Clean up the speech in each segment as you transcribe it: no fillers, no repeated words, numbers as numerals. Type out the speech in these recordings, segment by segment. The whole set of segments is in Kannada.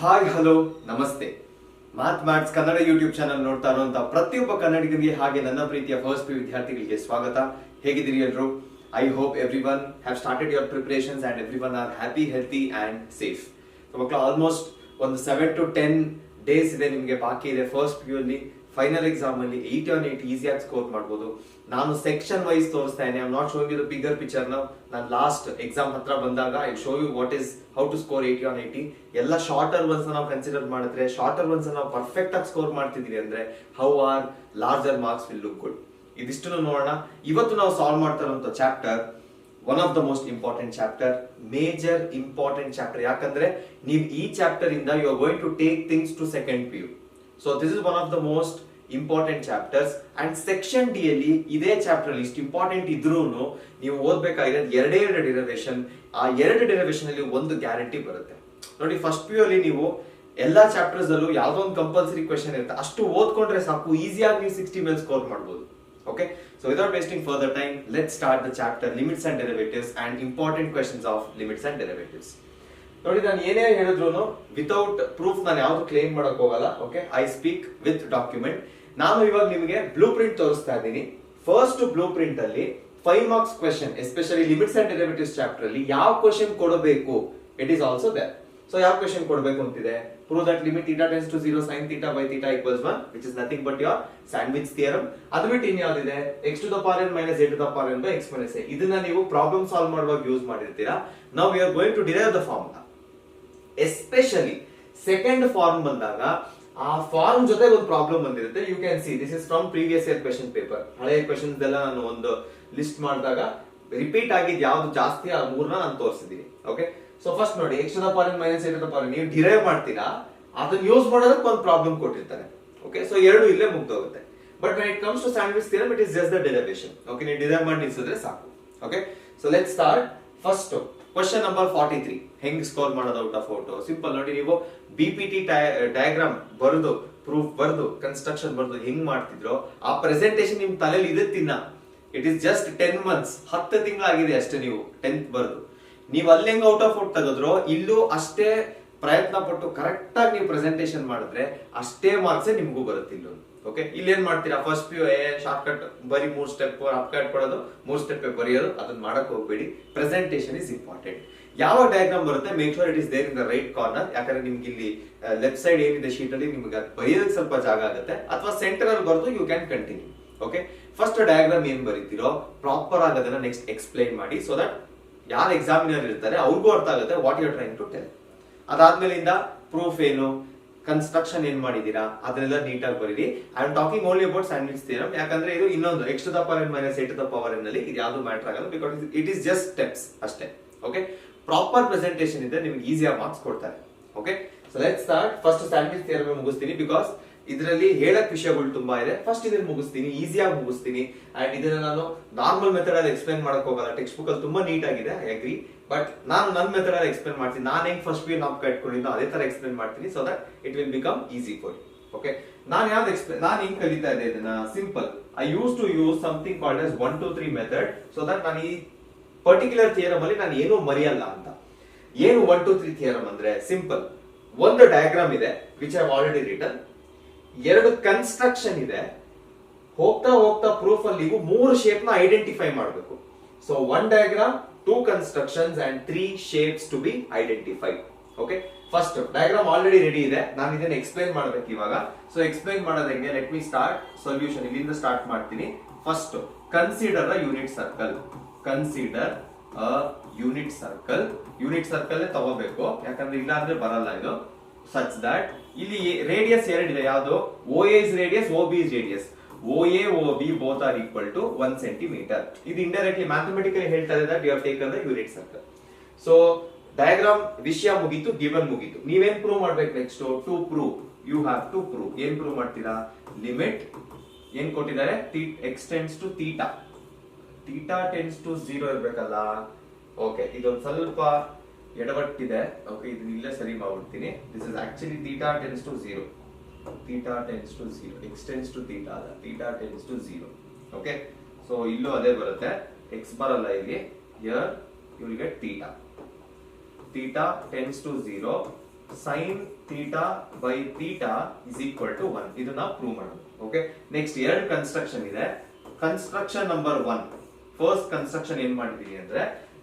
ಹಾಯ್ ಹಲೋ ನಮಸ್ತೆ. ಮ್ಯಾಥ್ಸ್ ಕನ್ನಡ ಯೂಟ್ಯೂಬ್ ಚಾನಲ್ ನೋಡ್ತಾ ಇರುವಂತಹ ಪ್ರತಿಯೊಬ್ಬ ಕನ್ನಡಿಗರಿಗೆ ಹಾಗೆ ನನ್ನ ಪ್ರೀತಿಯ ಫಸ್ಟ್ ಪಿ ವಿದ್ಯಾರ್ಥಿಗಳಿಗೆ ಸ್ವಾಗತ. ಹೇಗಿದ್ದೀರಿ ಎಲ್ಲರೂ? I hope every one have started your preparations and every one are happy, healthy and safe. ಮಕ್ಕಳು ಆಲ್ಮೋಸ್ಟ್ ಒಂದು 7 to 10 ಡೇಸ್ ಇದೆ, ನಿಮಗೆ ಬಾಕಿ ಇದೆ. ಫಸ್ಟ್ ಪಿ ಯು ಅಲ್ಲಿ ಫೈನಲ್ ಎಕ್ಸಾಮ್ ಅಲ್ಲಿ 8 on 8 ಈಸಿಯಾಗಿ ಸ್ಕೋರ್ ಮಾಡಬಹುದು. ನಾನು ಸೆಕ್ಷನ್ ವೈಸ್ ತೋರಿಸ್ತಾ ಇದ್ದೇನೆ. I am not showing you the bigger picture now. ನಾನು ಲಾಸ್ಟ್ ಎಕ್ಸಾಮ್ ಹತ್ರ ಬಂದಾಗ I show you what is how to score 80 on 80. ಎಲ್ಲ ಶಾರ್ಟರ್ ಒನ್ಸ್ ನಾವು ಕನ್ಸಿಡರ್ ಮಾಡಿದ್ರೆ, ಶಾರ್ಟರ್ ಒನ್ಸ್ ನಾವು ಪರ್ಫೆಕ್ಟ್ ಆಗಿ ಸ್ಕೋರ್ ಮಾಡ್ತಿದೀವಿ ಅಂದ್ರೆ how are larger marks will look good. ಇದಿಷ್ಟು ನೋಡೋಣ. ಇವತ್ತು ನಾವು ಸಾಲ್ವ್ ಮಾಡ್ತಾ ಇರುವಂತ chapter one of the most important chapter, major important chapter. ಯಾಕಂದ್ರೆ ನೀವು ಈ ಚಾಪ್ಟರ್ ಇಂದ you are going to take things to second P U. So this is one of the most important chapters. And section D ಅಲ್ಲಿ ಇದೇ ಚಾಪ್ಟರ್ ಅಲ್ಲಿ ಇಷ್ಟು ಇಂಪಾರ್ಟೆಂಟ್ ಇದ್ರೂ ನೀವು ಓದ್ಬೇಕಾಗಿರೋದು ಎರಡೇ ಡೆರಿವೇಶನ್. ಆ ಎರಡು ಡೆರಿವೇಶನ್ ಅಲ್ಲಿ ಒಂದು ಗ್ಯಾರಂಟಿ ಬರುತ್ತೆ ನೋಡಿ. ಫಸ್ಟ್ ಪಿ ಯು ಅಲ್ಲಿ ನೀವು ಎಲ್ಲಾ ಚಾಪ್ಟರ್ಸ್ ಅಲ್ಲೂ ಯಾವ್ದೋ ಒಂದು ಕಂಪಲ್ಸರಿ ಕ್ವೆಶನ್ ಇರುತ್ತೆ, ಅಷ್ಟು ಓದ್ಕೊಂಡ್ರೆ ಸಾಕು, ಈಸಿಯಾಗಿ ನೀವು 60 ಮೇಲೆ ಸ್ಕೋರ್ ಮಾಡಬಹುದು. Okay, so without wasting further time let's start the chapter limits and derivatives and important questions of limits and derivatives. ನೋಡಿ, ನಾನು ಏನೇ ಹೇಳಿದ್ರು ವಿತೌಟ್ ಪ್ರೂಫ್ ನಾನು ಯಾವ್ದು ಕ್ಲೇಮ್ ಮಾಡಕ್ ಹೋಗಲ್ಲ. Okay, I speak with document. ನಾನು ಇವಾಗ ನಿಮಗೆ ಬ್ಲೂ ಪ್ರಿಂಟ್ ತೋರಿಸ್ತಾ ಇದ್ದೀನಿ. ಫಸ್ಟ್ ಬ್ಲೂ ಪ್ರಿಂಟ್ ಅಲ್ಲಿ 5 marks question, especially limits and derivatives chapter ಅಲ್ಲಿ ಯಾವ ಕ್ವೆಶನ್ ಕೊಡಬೇಕು, it is also there. So ಯಾವ ಕ್ವೆಶನ್ ಕೊಡಬೇಕು ಅಂತಿದೆ, prove that limit θ tends to 0 sin θ by θ equals 1, which is nothing but your sandwich theorem. ಅದು ಬಿಟ್ಟು ಇನ್ ಯಾವ್ದಿದೆ, x to the power n minus a to the power n by x minus a. ಇದನ್ನ ನೀವು ಪ್ರಾಬ್ಲಮ್ ಸಾಲ್ವ್ ಮಾಡುವಾಗ ಯೂಸ್ ಮಾಡಿರ್ತೀರಾ. Now we are going to derive the formula. Especially second form ಬಂದಾಗ ಆ ಫಾರ್ಮ್ ಜೊತೆ ಒಂದು ಪ್ರಾಬ್ಲಮ್ ಬಂದಿರುತ್ತೆ. You can see this is from previous year question paper. ಹಳೆಯ ಕ್ವೆಶನ್ಸ್ ಎಲ್ಲ ನಾನು ಒಂದು ಲಿಸ್ಟ್ ಮಾಡಿದಾಗ ರಿಪೀಟ್ ಆಗಿದ್ ಯಾವ್ದು ಜಾಸ್ತಿ ಆ ಮೂರನ್ನ ನಾನು ತೋರಿಸಿದೀನಿ. ಓಕೆ, ಸೊ ಫಸ್ಟ್ ನೋಡಿ, x to the power n minus a to the power n ನೀವು ಡಿರೈವ್ ಮಾಡ್ತೀರಾ, ಅದನ್ನ ಯೂಸ್ ಮಾಡೋದಕ್ಕೆ ಒಂದು ಪ್ರಾಬ್ಲಮ್ ಕೊಟ್ಟಿರ್ತಾರೆ. ಓಕೆ, ಸೊ ಎರಡು ಇಲ್ಲೇ ಮುಗ್ದೋಗುತ್ತೆ. But when it comes to sandwich theorem, it is just the derivation. Okay, ನೀವು ಡಿರೈವ್ ಮಾಡಿ ನಿಲ್ಸಿದ್ರೆ ಸಾಕು. Okay, so let's start. First question number 43. ಹೆಂಗ್ ಸ್ಕೋರ್ ಮಾಡೋದು ಔಟ್ ಆಫ್ ಔಟ್? ಸಿಂಪಲ್ ನೋಡಿ, ನೀವು ಬಿಪಿಟಿ ಡಯಾಗ್ರಾಮ್ ಬರೆದು, ಪ್ರೂಫ್ ಬರೆದು, ಕನ್ಸ್ಟ್ರಕ್ಷನ್ ಬರೆದು ಹೆಂಗ್ ಮಾಡ್ತಿದ್ರು ಆ ಪ್ರೆಸೆಂಟೇಶನ್ ನಿಮ್ ತಲೆಯಲ್ಲಿ ಇದೆ ತಿನ್ನ. ಇಟ್ ಇಸ್ ಜಸ್ಟ್ 10 months, 10 ತಿಂಗಳಾಗಿದೆ ಅಷ್ಟೇ. ನೀವು 10th ಬರೆದು ನೀವು ಅಲ್ಲಿ ಹೆಂಗ್ ಔಟ್ ಆಫ್ ಔಟ್ ತೆಗೆದ್ರು, ಇಲ್ಲೂ ಅಷ್ಟೇ ಪ್ರಯತ್ನ ಪಟ್ಟು ಕರೆಕ್ಟ್ ಆಗಿ ನೀವು ಪ್ರೆಸೆಂಟೇಶನ್ ಮಾಡಿದ್ರೆ ಅಷ್ಟೇ ಮಾರ್ಕ್ಸ್ ನಿಮ್ಗೂ ಬರುತ್ತೆ ಇಲ್ಲೂ. ಓಕೆ, ಇಲ್ಲಿ ಏನ್ ಮಾಡ್ತೀರಾ, first P U short cut ಬರೀ 3 ಸ್ಟೆಪ್ ಅಪ್ ಕಟ್ ಕೊಡೋದು, 3 ಸ್ಟೆಪ್ ಬರೆಯೋದು, ಅದನ್ನ ಮಾಡಕ್ ಹೋಗ್ಬೇಡಿ. Presentation is important. ಯಾವ ಡಯಾಗ್ರಾಮ್ ಬರುತ್ತೆ, make sure it is there in the right corner. ಯಾಕಂದ್ರೆ ನಿಮ್ಗೆ ಇಲ್ಲಿ ಲೆಫ್ಟ್ ಸೈಡ್ ಏನಿದೆ ಶೀಟ್ ಅಲ್ಲಿ ನಿಮ್ಗೆ ಬರೆಯೋದಕ್ಕೆ ಸ್ವಲ್ಪ ಜಾಗ ಆಗುತ್ತೆ, ಅಥವಾ ಸೆಂಟರ್ ಅಲ್ಲಿ ಬರೆದು you can continue. Okay, first diagram ಏನ್ ಬರೀತಿರೋ ಪ್ರಾಪರ್ ಆಗಿ ಅದನ್ನ ನೆಕ್ಸ್ಟ್ ಎಕ್ಸ್ಪ್ಲೈನ್ ಮಾಡಿ, ಸೊ ದಟ್ ಯಾರು ಎಕ್ಸಾಮಿನರ್ ಇರ್ತಾರೆ ಅವ್ರಿಗೂ ಅರ್ಥ ಆಗುತ್ತೆ what you are trying to tell. ಅದಾದ್ಮೇಲಿಂದ ಪ್ರೂಫ್ ಏನು, ಕನ್ಸ್ಟ್ರಕ್ಷನ್ ಏನ್ ಮಾಡಿದೀರಾ ಅದನ್ನೆಲ್ಲ ನೀಟಾಗಿ ಬರೀರಿ. I am talking only about sandwich theorem. ಯಾಕಂದ್ರೆ ಇದು ಇನ್ನೊಂದು x to the power n minus a to the power n ನಲ್ಲಿ ಇದು ಯಾವುದು ಮ್ಯಾಟರ್ ಆಗಲ್ಲ, because it is just steps ಅಷ್ಟೇ. ಓಕೆ, ಪ್ರಾಪರ್ ಪ್ರೆಸೆಂಟೇಷನ್ ಇದೆ, ನಿಮ್ಗೆ ಈಸಿಯಾಗಿ ಮಾರ್ಕ್ಸ್ ಕೊಡ್ತಾರೆ. Okay, so let's start. First sandwich theorem ಮುಗಿಸ್ತೀನಿ, ಬಿಕಾಸ್ ಇದರಲ್ಲಿ ಹೇಳಕ್ ವಿಷಯಗಳು ತುಂಬಾ ಇದೆ. ಫಸ್ಟ್ ಇದನ್ನ ಮುಗಿಸ್ತೀನಿ, ಈಸಿಯಾಗಿ ಮುಗಿಸ್ತೀನಿ. ಅಂಡ್ ಇದನ್ನ ನಾನು ನಾರ್ಮಲ್ ಮೆಥಡ್ ಅಲ್ಲಿ ಎಕ್ಸ್ಪ್ಲೈನ್ ಮಾಡಕ್ ಹೋಗಲ್ಲ. ಟೆಕ್ಸ್ಟ್ ಬುಕ್ ಅಲ್ಲಿ ತುಂಬಾ ನೀಟ್ ಆಗಿದೆ, ಐ ಅಗ್ರಿ. ಬಟ್ ನಾನು ನನ್ನ ಮೆಥಡ್ ಅಲ್ಲಿ ಎಕ್ಸ್ಪ್ಲೈನ್ ಮಾಡ್ತೀನಿ. ನಾನು ಹೆಂಗ್ ಫಸ್ಟ್ ಪಿ ನಾಪ್ ಕಟ್ಕೊಂಡಿದ್ದು ಅದೇ ತರ ಎಕ್ಸ್ಪ್ಲೈನ್ ಮಾಡ್ತೀನಿ, so that it will become easy for you. Okay, ನಾನು ಯಾವ್ದು ಎಕ್ಸ್ಪ್ಲೈನ್, ನಾನು ಹೆಂಗ್ ಕಲಿತಾ ಇದೆ ಇದನ್ನ, simple. I use to use something called as 1 2 3 method, so that ನಾನು ಈ ಪರ್ಟಿಕ್ಯುಲರ್ ಥಿಯರಮ್ ಅಲ್ಲಿ ನಾನು ಏನೂ ಮರೆಯಲ್ಲ ಅಂತ. ಏನು 1 2 3 ಥಿಯರಮ್ ಅಂದ್ರೆ ಸಿಂಪಲ್. ಒಂದು ಡಯಾಗ್ರಾಮ್ ಇದೆ ವಿಚ್ ಐ ಆಲ್ರೆಡಿ ರಿಟನ್, ಎರಡು ಕನ್ಸ್ಟ್ರಕ್ಷನ್ ಇದೆ. ಹೋಗ್ತಾ ಹೋಗ್ತಾ ಪ್ರೂಫ್ ಅಲ್ಲಿ ನೀವು 3 ಶೇಪ್ ನ ಐಡೆಂಟಿಫೈ ಮಾಡಬೇಕು. So 1 diagram, 2 constructions and 3 shapes to be identified. Okay, first diagram already ready ಇದೆ, ನಾನು ಇದನ್ನ ಎಕ್ಸ್ಪ್ಲೈನ್ ಮಾಡ್ಬೇಕು ಇವಾಗ. ಸೊ ಎಕ್ಸ್ಪ್ಲೈನ್ ಮಾಡೋದಂಗೆ, ಲೆಟ್ ಮಿ ಸ್ಟಾರ್ಟ್ ಸೊಲ್ಯೂಷನ್. ಇಲ್ಲಿಂದ ಸ್ಟಾರ್ಟ್ ಮಾಡ್ತೀನಿ. First consider a unit circle. Consider a unit circle. Unit circle ತಗೋಬೇಕು, ಯಾಕಂದ್ರೆ ಇಲ್ಲ ಅಂದ್ರೆ ಬರಲ್ಲ ಇದು. ಸಚ್ ದಟ್ ಇಲ್ಲಿ ರೇಡಿಯಸ್ ಎರಡಿದೆ, ಯಾವುದು OA is radius, OB is radius. OA OB both are equal to 1 centimeter. ಇದು ಇಂಡೈರೆಕ್ಟ್ಲಿ ಮ್ಯಾಥಮೆಟಿಕಲಿ ಹೇಳ್ತಾ ಇದೆ that you have taken the unit circle. So diagram ವಿಷಯ ಮುಗೀತು, ಗಿವನ್ ಮುಗೀತು. ನೀವೇನ್ ಪ್ರೂವ್ ಮಾಡ್ಬೇಕು next? To prove you have to prove. ಏನ್ ಪ್ರೂವ್ ಮಾಡ್ತೀರಾ? ಲಿಮಿಟ್ ಏನ್ ಕೊಟ್ಟಿದ್ದಾರೆ, x tends to θ. θ tends to 0 ಇರ್ಬೇಕಲ್ಲ. ಓಕೆ, ಇದೊಂದು ಸ್ವಲ್ಪ ಎಡವಟ್ಟಿದೆ. ಓಕೆ, ಇದನ್ನ ಇಲ್ಲೇ ಸರಿ ಮಾಡ್ಬಿಡ್ತೀನಿ. This is actually θ tends to 0. θ tends to 0. x tends to θ ಅಲ್ಲ, θ tends to 0. ಓಕೆ, ಸೊ ಇಲ್ಲೂ ಅದೇ ಬರುತ್ತೆ. x ಬರಲ್ಲ ಇಲ್ಲಿ. here you will get θ. θ tends to 0. sin theta by theta is equal to 1. ಇದನ್ನ ಪ್ರೂವ್ ಮಾಡೋದು. ಓಕೆ, ನೆಕ್ಸ್ಟ್ ಎರಡು ಕನ್ಸ್ಟ್ರಕ್ಷನ್ ಇದೆ. ಕನ್ಸ್ಟ್ರಕ್ಷನ್ ನಂಬರ್ 1, ಫಸ್ಟ್ ಕನ್ಸ್ಟ್ರಕ್ಷನ್ ಏನ್ ಮಾಡಿದೀನಿ ಅಂದ್ರೆ,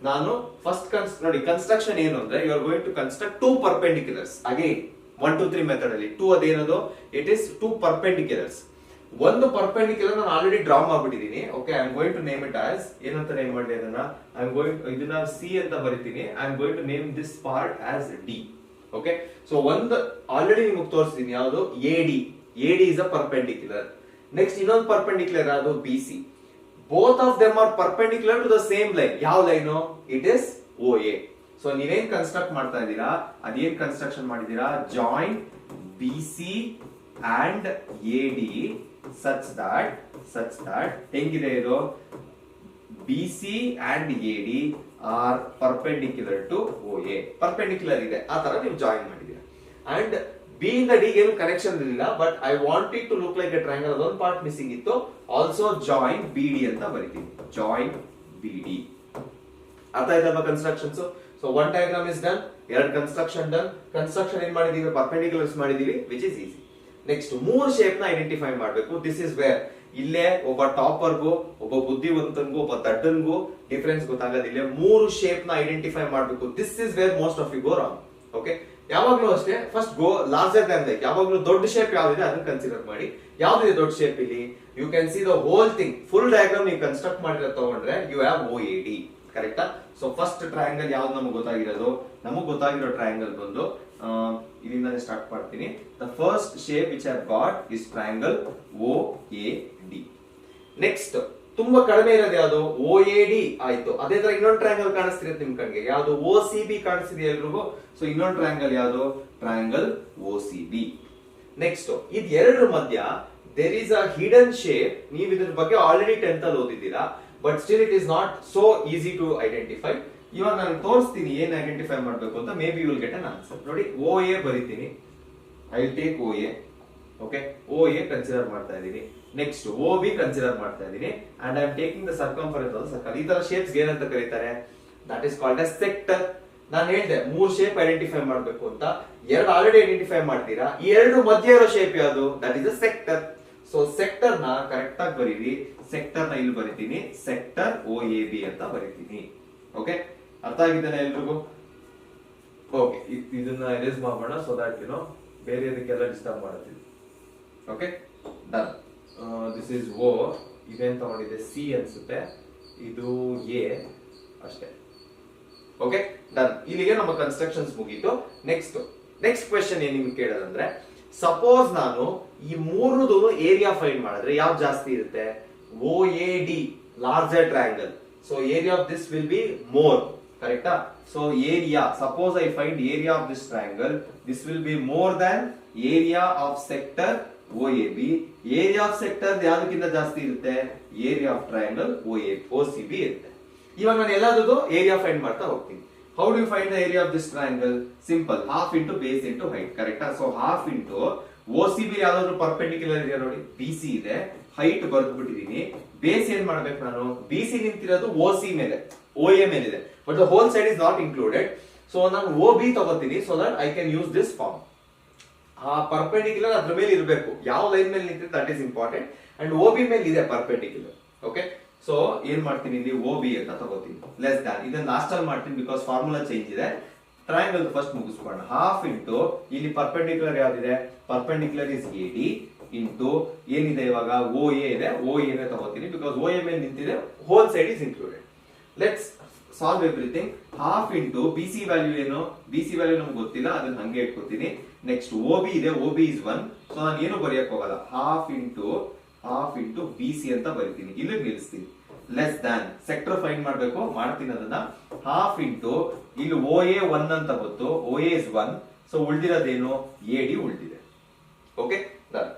ನಾನು ಫಸ್ಟ್ ನೋಡಿ ಕನ್ಸ್ಟ್ರಕ್ಷನ್ ಏನು ಅಂದ್ರೆ, you are going to construct 2 perpendiculars. Again 1 2 3 method ಅಲ್ಲಿ 2 ಅದೇನದು, ಇಟ್ ಇಸ್ 2 ಪರ್ಪೆಂಡಿಕ್ಯುಲರ್ಸ್. ಒಂದು ಪರ್ಪೆಂಡಿಕ್ಯುಲರ್ ನಾನು ಆಲ್ರೆಡಿ ಡ್ರಾ ಮಾಡ್ಬಿಟ್ಟಿದ್ದೀನಿ. Okay, I am going to name it as, ಏನಂತ ನೇಮ್ ಮಾಡಲಿ ಅದನ್ನ, ಐ ಆಮ್ ಗೋಯಿಂಗ್, ಇದನ್ನ ಸಿ ಅಂತ ಬರೀತೀನಿ. I am going to name this part as D. Okay, so ಒಂದು ಆಲ್ರೆಡಿ ನಿಮಗೆ ತೋರಿಸಿದೀನಿ, ಯಾವುದು AD. AD is a perpendicular. Next ಇನ್ನೊಂದು ಪರ್ಪೆಂಡಿಕ್ಯುಲರ್ ಯಾವುದು, B C. Both of them are perpendicular to the same line. ಯಾವ line, it is O A. So ನೀವೇನ್ ಕನ್ಸ್ಟ್ರಕ್ಟ್ ಮಾಡ್ತಾ ಇದ್ದೀರಾ, ಅದೇನ್ ಕನ್ಸ್ಟ್ರಕ್ಷನ್ ಮಾಡಿದೀರಾ, join B C and A D such that ಹೆಂಗಿದೆ ಇದು, B C and A D are perpendicular to O A. Perpendicular ಇದೆ, ಆ ತರ ನೀವು ಜಾಯಿನ್ ಮಾಡಿದೀರಾ. ಅಂಡ್ ಬಿ ಇಂದ ಡಿ ಏನು ಕನೆಕ್ಷನ್ ಇರಲಿಲ್ಲ, but I want it to look like a triangle. ಅದೊಂದು ಪಾರ್ಟ್ ಮಿಸ್ಸಿಂಗ್ ಇತ್ತು. ಆಲ್ಸೋ ಜಾಯಿನ್ ಬಿ ಡಿ ಅಂತ ಬರಿತೀನಿ, ಜಾಯಿನ್ ಬಿ ಡಿ. ಅರ್ಥ ಆಯ್ತಲ್ವಾ constructions? So one diagram is done, ಎರಡು ಕನ್ಸ್ಟ್ರಕ್ಷನ್ ಡನ್. ಕನ್ಸ್ಟ್ರಕ್ಷನ್ ಏನ್ ಮಾಡಿದೀವಿ, ಪರ್ಪೆಂಡಿಕ್ಯುಲರ್ಸ್ ಮಾಡಿದೀವಿ, which is easy. Next 3 shape ನ ಐಡೆಂಟಿಫೈ ಮಾಡಬೇಕು. ದಿಸ್ ಇಸ್ ವೇರ್, ಇಲ್ಲೇ ಒಬ್ಬ ಟಾಪರ್ಗೂ, ಒಬ್ಬ ಬುದ್ಧಿವಂತನಿಗೂ, ಒಬ್ಬ ದಡ್ಡನ್ಗೂ ಡಿಫರೆನ್ಸ್ ಗೊತ್ತಾಗೋದಿಲ್ಲ. 3 ಶೇಪ್ ನ ಐಡೆಂಟಿಫೈ ಮಾಡಬೇಕು. This is where most of you go wrong. Okay, ಯಾವಾಗ್ಲೂ ಅಷ್ಟೇ, first go larger than like. ಯಾವಾಗ್ಲೂ ದೊಡ್ಡ ಶೇಪ್ ಯಾವ್ದಿದೆ ಅದನ್ನ ಕನ್ಸಿಡರ್ ಮಾಡಿ. ಯಾವ್ದಿದೆ ದೊಡ್ಡ ಶೇಪ್ ಇಲ್ಲಿ, you can see the whole thing. Full diagram ನೀವು ಕನ್ಸ್ಟ್ರಕ್ಟ್ ಮಾಡಿರೋ ತಗೊಂಡ್ರೆ you have O A D. ಕರೆಕ್ಟಾ? ಸೊ ಫಸ್ಟ್ ಟ್ರಯಾಂಗಲ್ ಯಾವ್ದು ನಮಗೆ ಗೊತ್ತಾಗಿರೋದು, ನಮಗೆ ಗೊತ್ತಾಗಿರೋ ಟ್ರಯಾಂಗಲ್ ಬಂದು ಇಲ್ಲಿಂದಾನೆ ಸ್ಟಾರ್ಟ್ ಮಾಡ್ತೀನಿ. The first shape which I got is triangle O A D. Next ತುಂಬಾ ಕಡಿಮೆ ಇರೋದು ಯಾವುದು, ಓ ಎ ಡಿ ಆಯ್ತು. ಅದೇ ತರ ಇನ್ನೊಂದು ಟ್ರಯಾಂಗಲ್ ಕಾಣಿಸ್ತಿರುತ್ತೆ ನಿಮ್ ಕಣ್ಗೆ, ಯಾವುದು, ಓ ಸಿ ಬಿ ಕಾಣಿಸ್ತಿದೆ ಎಲ್ರಿಗೂ. ಸೊ ಇನ್ನೊಂದು ಟ್ರಯಾಂಗಲ್ ಯಾವುದು, triangle O C B. Next ಇದು ಎರಡರ ಮಧ್ಯ there is a hidden shape. ನೀವು ಇದ್ರ ಬಗ್ಗೆ ಆಲ್ರೆಡಿ 10th ಅಲ್ಲಿ ಓದಿದ್ದೀರಾ, but still it is not so easy to identify. ಇವಾಗ ನಾನು ತೋರಿಸ್ತೀನಿ ಏನ್ ಐಡೆಂಟಿಫೈ ಮಾಡಬೇಕು ಅಂತ. May be you will get an answer. ನೋಡಿ, ಓ ಎ ಬರೀತೀನಿ, I will take O A. Okay, O A consider ಮಾಡ್ತಾ ಇದ್ದೀನಿ. ನೆಕ್ಸ್ಟ್ ಓ ಬಿ ಕನ್ಸಿಡರ್ ಮಾಡ್ತಾ ಇದ್ದೀನಿ. And I am taking the circumference of the circle. ಈ ತರ ಶೇಪ್ಸ್ ಏನಂತ ಕರೀತಾರೆ, that is called A sector. ನಾನು ಹೇಳಿದೆ 3 ಶೇಪ್ ಐಡೆಂಟಿಫೈ ಮಾಡಬೇಕು ಅಂತ. 2 ಆಲ್ರೆಡಿ ಐಡೆಂಟಿಫೈ ಮಾಡ್ತೀರಾ. ಈ 2 ಮಧ್ಯ ಇರೋ ಶೇಪ್ ಯಾವುದು, that is a sector. So sector ನ ಕರೆಕ್ಟ್ ಆಗಿ ಬರೀರಿ. ಸೆಕ್ಟರ್ ನ ಇಲ್ಲಿ ಬರಿತೀನಿ, ಸೆಕ್ಟರ್ ಓ ಎ ಬಿ ಅಂತ ಬರಿತೀನಿ. ಓಕೆ, ಅರ್ಥ ಆಗಿದ್ದಾನೆ ಎಲ್ರಿಗೂ? ಓಕೆ, ಇದನ್ನ ಎರೇಸ್ ಮಾಡೋಣ, ಸೊ ದಟ್ ಯು ನೋ ಬೇರೆ ಇದಕ್ಕೆಲ್ಲ ಡಿಸ್ಟರ್ಬ್ ಮಾಡುತ್ತೀವಿ. Okay, done. This is O. ಇದೇನ್ ತಗೊಂಡಿದೆ, ಸಿ ಅನ್ಸುತ್ತೆ. ಇದು ಎ ಅಷ್ಟೇ. Okay, done. ಇಲ್ಲಿಗೆ ನಮ್ಮ ಕನ್ಸ್ಟ್ರಕ್ಷನ್ಸ್ ಮುಗೀತು. ನೆಕ್ಸ್ಟ್ ಕ್ವೆಶ್ಚನ್ ಏನ್ ನಿಮ್ಗೆ ಕೇಳೋದಂದ್ರೆ, ಸಪೋಸ್ ನಾನು ಈ 3ದು ಏರಿಯಾ ಫೈಂಡ್ ಮಾಡಿದ್ರೆ ಯಾವ್ದು ಜಾಸ್ತಿ ಇರುತ್ತೆ, O A D larger triangle. So area of this will be more. ಕರೆಕ್ಟಾ? So area, suppose I find area of this triangle, this will be more than area of sector O A B. Area of sector ಯಾವ್ದಕ್ಕಿಂತ ಜಾಸ್ತಿ ಇರುತ್ತೆ, area of triangle O C B ಇರುತ್ತೆ. ಇವಾಗ ನಾನು ಎಲ್ಲಾದ್ರೂ ಏರಿಯಾ ಫೈಂಡ್ ಮಾಡ್ತಾ ಹೋಗ್ತೀನಿ. How do you find the area of this triangle? Simple, half into base into height. ಕರೆಕ್ಟಾ? So half into O C B ಯಾವ್ದಾದ್ರು ಪರ್ಪೆಂಡಿಕ್ಯುಲರ್ ಇದೆಯಾ ನೋಡಿ, ಬಿ ಸಿ ಇದೆ, ಹೈಟ್ ಬರ್ದ್ಬಿಟ್ಟಿದೀನಿ. ಬೇಸ್ ಏನ್ ಮಾಡ್ಬೇಕು ನಾನು, ಬಿ ಸಿ ನಿಂತಿರೋದು ಓ ಸಿ ಮೇಲೆ, ಓ ಎ ಮೇಲೆ ಇದೆ, but the whole side is not included. So ನಾನು ಓ ಬಿ ತಗೋತೀನಿ, so that I can use this form. ಆ ಪರ್ಪೆಂಡಿಕ್ಯುಲರ್ ಅದ್ರ ಮೇಲೆ ಇರಬೇಕು, ಯಾವ ಲೈನ್ ಮೇಲೆ ನಿಂತಿದೆ that is important. And O B ಮೇಲೆ ಇದೆ ಪರ್ಪೆಂಡಿಕ್ಯುಲರ್. ಓಕೆ, ಸೊ ಏನ್ ಮಾಡ್ತೀನಿ, ಇಲ್ಲಿ ಓ ಬಿ ಅಂತ ತಗೋತೀನಿ, ಲೆಸ್ ದ್ಯಾನ್. ಇದನ್ನ ಲಾಸ್ಟ್ ಅಲ್ಲಿ ಮಾಡ್ತೀನಿ ಬಿಕಾಸ್ ಫಾರ್ಮುಲಾ ಚೇಂಜ್ ಇದೆ. ಟ್ರಯಾಂಗಲ್ ಫಸ್ಟ್ ಮುಗಿಸ್ಕೊಳ್ಳೋಣ. ಹಾಫ್ ಇಂಟು ಇಲ್ಲಿ ಪರ್ಪೆಂಡಿಕ್ಯುಲರ್ ಯಾವ್ದಿದೆ, perpendicular is A D into ಏನಿದೆ ಇವಾಗ ಓ ಎ ಇದೆ, ಓ ಎ ತಗೋತೀನಿ ಬಿಕಾಸ್ ಓ ಎ ಮೇಲೆ ನಿಂತಿದೆ, whole side is included. Let's solve everything. Half into B C value ಏನು, ಬಿ ಸಿ ವ್ಯಾಲ್ಯೂ ನಮ್ಗೆ ಗೊತ್ತಿಲ್ಲ, ಅದನ್ನ ಹಂಗೆ ಇಟ್ಕೋತೀನಿ. ನೆಕ್ಸ್ಟ್ ಓ ಬಿ ಇದೆ, ಓ ಬಿ ಇಸ್ 1. ಸೊ ನಾನು ಏನು ಬರೆಯಕ್ ಹೋಗಲ್ಲ, ಹಾಫ್ ಇಂಟು ಬಿ ಸಿ ಅಂತ ಬರಿತೀನಿ, ಇಲ್ಲಿ ನಿಲ್ಲಿಸ್ತೀನಿ. ಲೆಸ್ ದ್ಯಾನ್, ಸೆಕ್ಟರ್ ಫೈಂಡ್ ಮಾಡ್ಬೇಕು, ಮಾಡ್ತೀನಿ ಅದನ್ನ. ಹಾಫ್ ಇಂಟು ಇಲ್ಲಿ ಓ ಎ 1 ಅಂತ ಗೊತ್ತು, ಓ ಎ ಇಸ್ 1. ಸೊ ಉಳಿದಿರೋದೇನು, ಎ ಡಿ ಉಳಿದಿದೆ. ಓಕೆ,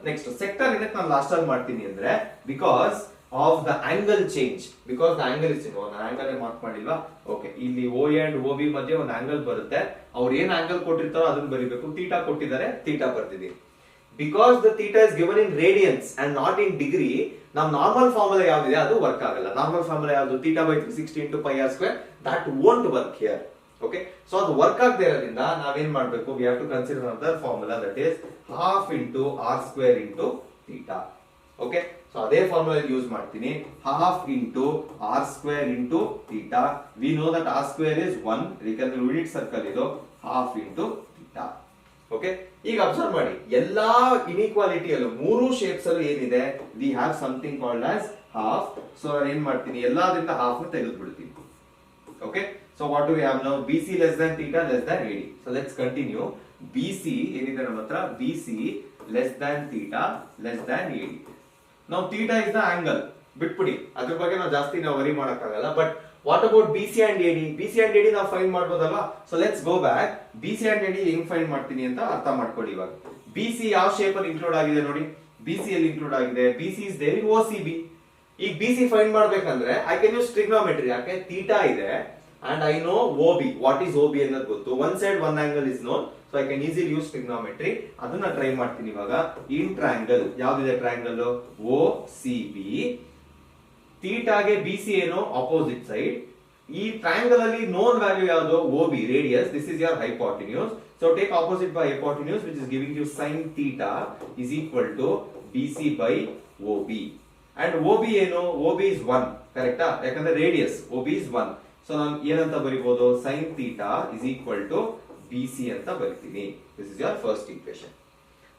ನೆಕ್ಸ್ಟ್ ಸೆಕ್ಟರ್ ಏನಕ್ಕೆ ನಾನು ಲಾಸ್ಟ್ ಅಲ್ಲಿ ಮಾಡ್ತೀನಿ ಅಂದ್ರೆ, because of the angle change, because the angle is ನಾನು ಆಂಗಲ್ ಮಾರ್ಕ್ ಮಾಡಿಲ್ವಾ. ಓಕೆ, ಇಲ್ಲಿ O A and O B ಮಧ್ಯೆ ಒಂದು ಆಂಗಲ್ ಬರುತ್ತೆ, ಅವ್ರು ಏನ್ ಆಂಗಲ್ ಕೊಟ್ಟಿರ್ತಾರೋ ಅದನ್ನ ಬರಿಬೇಕು. ಥೀಟಾ ಕೊಟ್ಟಿದ್ದಾರೆ, ಥೀಟಾ ಬರ್ತಿದ್ದೀನಿ. Because the theta is given in radians and not in degree, ನಮ್ ನಾರ್ಮಲ್ ಫಾರ್ಮುಲಾ ಯಾವ್ದಿದೆ ಅದು ವರ್ಕ್ ಆಗಲ್ಲ. ನಾರ್ಮಲ್ ಫಾರ್ಮುಲಾ ಯಾವ್ದು, theta by 360 into pi r square, that won't work here. Okay, so ಅದು ವರ್ಕ್ ಆಗದೆ ಇರೋದ್ರಿಂದ ನಾವೇನ್ ಮಾಡ್ಬೇಕು, we have to consider another formula that is half into r square into theta. Okay, so ಅದೇ ಫಾರ್ಮುಲಾ ಯೂಸ್ ಮಾಡ್ತೀನಿ, half into r square into theta. We know that are square is 1, ಯಾಕಂದ್ರೆ ಯೂನಿಟ್ ಸರ್ಕಲ್ ಇದು, ಹಾಫ್ ಇಂಟು ಥೀಟಾ. ಓಕೆ, ಈಗ ಅಬ್ಸರ್ವ್ ಮಾಡಿ, ಎಲ್ಲಾ ಇನ್ಇಕ್ವಾಲಿಟಿಯಲ್ಲೂ ಮೂರು ಶೇಪ್ಸ್ ಅಲ್ಲೂ ಏನಿದೆ, we have something called as half. So ನಾನು ಏನ್ ಮಾಡ್ತೀನಿ, ಎಲ್ಲಾದ್ರಿಂದ ಹಾಫ್ ನ ತೆಗೆದು ಬಿಡ್ತೀನಿ. Okay, so what do we have now? BC less than theta less than AD. So let's continue. BC ಏನಿದೆ ನಮ್ಮ ಹತ್ರ, BC less than theta less than AD. Now theta is the angle. ಬಿಟ್ಬಿಡಿ, ಅದ್ರ ಬಗ್ಗೆ ನಾವು ಜಾಸ್ತಿ ವರಿ ಮಾಡಕ್ಕಾಗಲ್ಲ. But what about BC and AD? BC and AD ನಾವು ಫೈಂಡ್ ಮಾಡ್ಬೋದಲ್ವಾ? So let's go back. BC and AD ಹೆಂಗ್ ಫೈಂಡ್ ಮಾಡ್ತೀನಿ ಅಂತ ಅರ್ಥ ಮಾಡ್ಕೊಳ್ಳಿ. ಇವಾಗ BC ಯಾವ ಶೇಪ್ ಅಲ್ಲಿ ಇನ್ಕ್ಲೂಡ್ ಆಗಿದೆ ನೋಡಿ, BC ಅಲ್ಲಿ ಇನ್ಕ್ಲೂಡ್ ಆಗಿದೆ. BC is there in OCB. ಈಗ BC ಫೈಂಡ್ ಮಾಡ್ಬೇಕಂದ್ರೆ ಐ ಕ್ಯಾನ್ ಯೂಸ್ ಟ್ರಿಗ್ನೋಮೆಟ್ರಿ. ಯಾಕೆ, ಥೀಟಾ ಇದೆ and I know OB. What is OB ಅನ್ನೋದು ಗೊತ್ತು. One side one angle is known, so I can easily use trigonometry. ಅದನ್ನ ಟ್ರೈ ಮಾಡ್ತೀನಿ ಇವಾಗ. ಇನ್ ಟ್ರಯಾಂಗಲ್ ಯಾವ್ದಿದೆ, ಟ್ರಯಾಂಗಲ್ OCB, ಥೀಟಾಗೆ BC ಏನು, ಅಪೋಸಿಟ್ ಸೈಡ್. ಈ ಟ್ರಯಾಂಗಲ್ ಅಲ್ಲಿ ನೋನ್ ವ್ಯಾಲ್ಯೂ ಯಾವುದು, OB radius. This is your hypotenuse. So take opposite by hypotenuse, which is giving you sin theta is equal to BC by OB. And OB ಏನು, OB is 1, ಕರೆಕ್ಟಾ? ಯಾಕಂದ್ರೆ ರೇಡಿಯಸ್ OB is 1. ಸೊ ನಾನು ಏನಂತ ಬರಿಬಹುದು, sin theta is equal to BC ಅಂತ ಬರಿತೀನಿ. This is your first equation.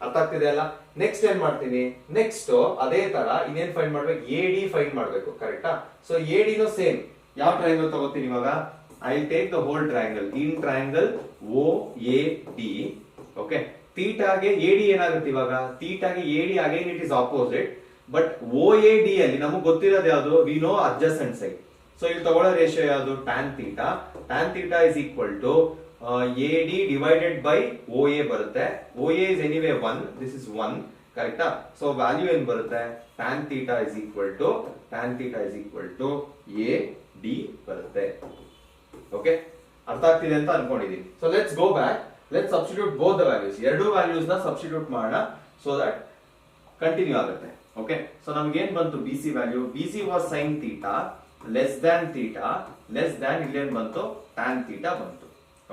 ಅರ್ಥ ಆಗ್ತಿದೆ ಅಲ್ಲ? ನೆಕ್ಸ್ಟ್ ಏನ್ ಮಾಡ್ತೀನಿ, ನೆಕ್ಸ್ಟ್ ಅದೇ ತರ ಇನ್ನೇನ್ ಫೈಂಡ್ ಮಾಡ್ಬೇಕು, AD ಫೈಂಡ್ ಮಾಡ್ಬೇಕು, ಕರೆಕ್ಟಾ? ಸೊ AD ನೂ ಸೇಮ್. ಯಾವ ಟ್ರಯಾಂಗಲ್ ತಗೋತೀನಿ ಇವಾಗ, I take the whole triangle, in triangle OAD. Okay, ಥೀಟಾಗೆ AD ಏನಾಗುತ್ತೆ ಇವಾಗ, ಥೀಟಾಗೆ AD again it is opposite. But OAD ಅಲ್ಲಿ ನಮಗೆ ಗೊತ್ತಿರೋದು ಯಾವುದು, we know adjacent side. So ಇಲ್ಲಿ ತಗೊಳ್ಳೋ ರೇಷಿಯೋ ಯಾವುದು, tan theta. tan theta is equal to AD divided by OA ಬರುತ್ತೆ. OA is anyway 1, this is 1, ಕರೆಕ್ಟಾ? ಸೊ ವ್ಯಾಲ್ಯೂ ಏನ್ ಬರುತ್ತೆ, tan theta is equal to AD ಬರುತ್ತೆ. ಓಕೆ, ಅರ್ಥ ಆಗ್ತಿದೆ ಅಂತ ಅನ್ಕೊಂಡಿದೀನಿ. So let's go back, let's substitute both the values. ಎರಡು ವ್ಯಾಲ್ಯೂಸ್ ನ ಸಬ್ಸ್ಟಿಟ್ಯೂಟ್ ಮಾಡೋಣ, ಸೊ ದಟ್ ಕಂಟಿನ್ಯೂ ಆಗುತ್ತೆ. ಓಕೆ, ಸೊ ನಮ್ಗೆ ಏನ್ ಬಂತು, BC value, BC was sin theta less than theta, less than ಇಲ್ಲೇನ್ ಬಂತು, tan theta ಬಂತು.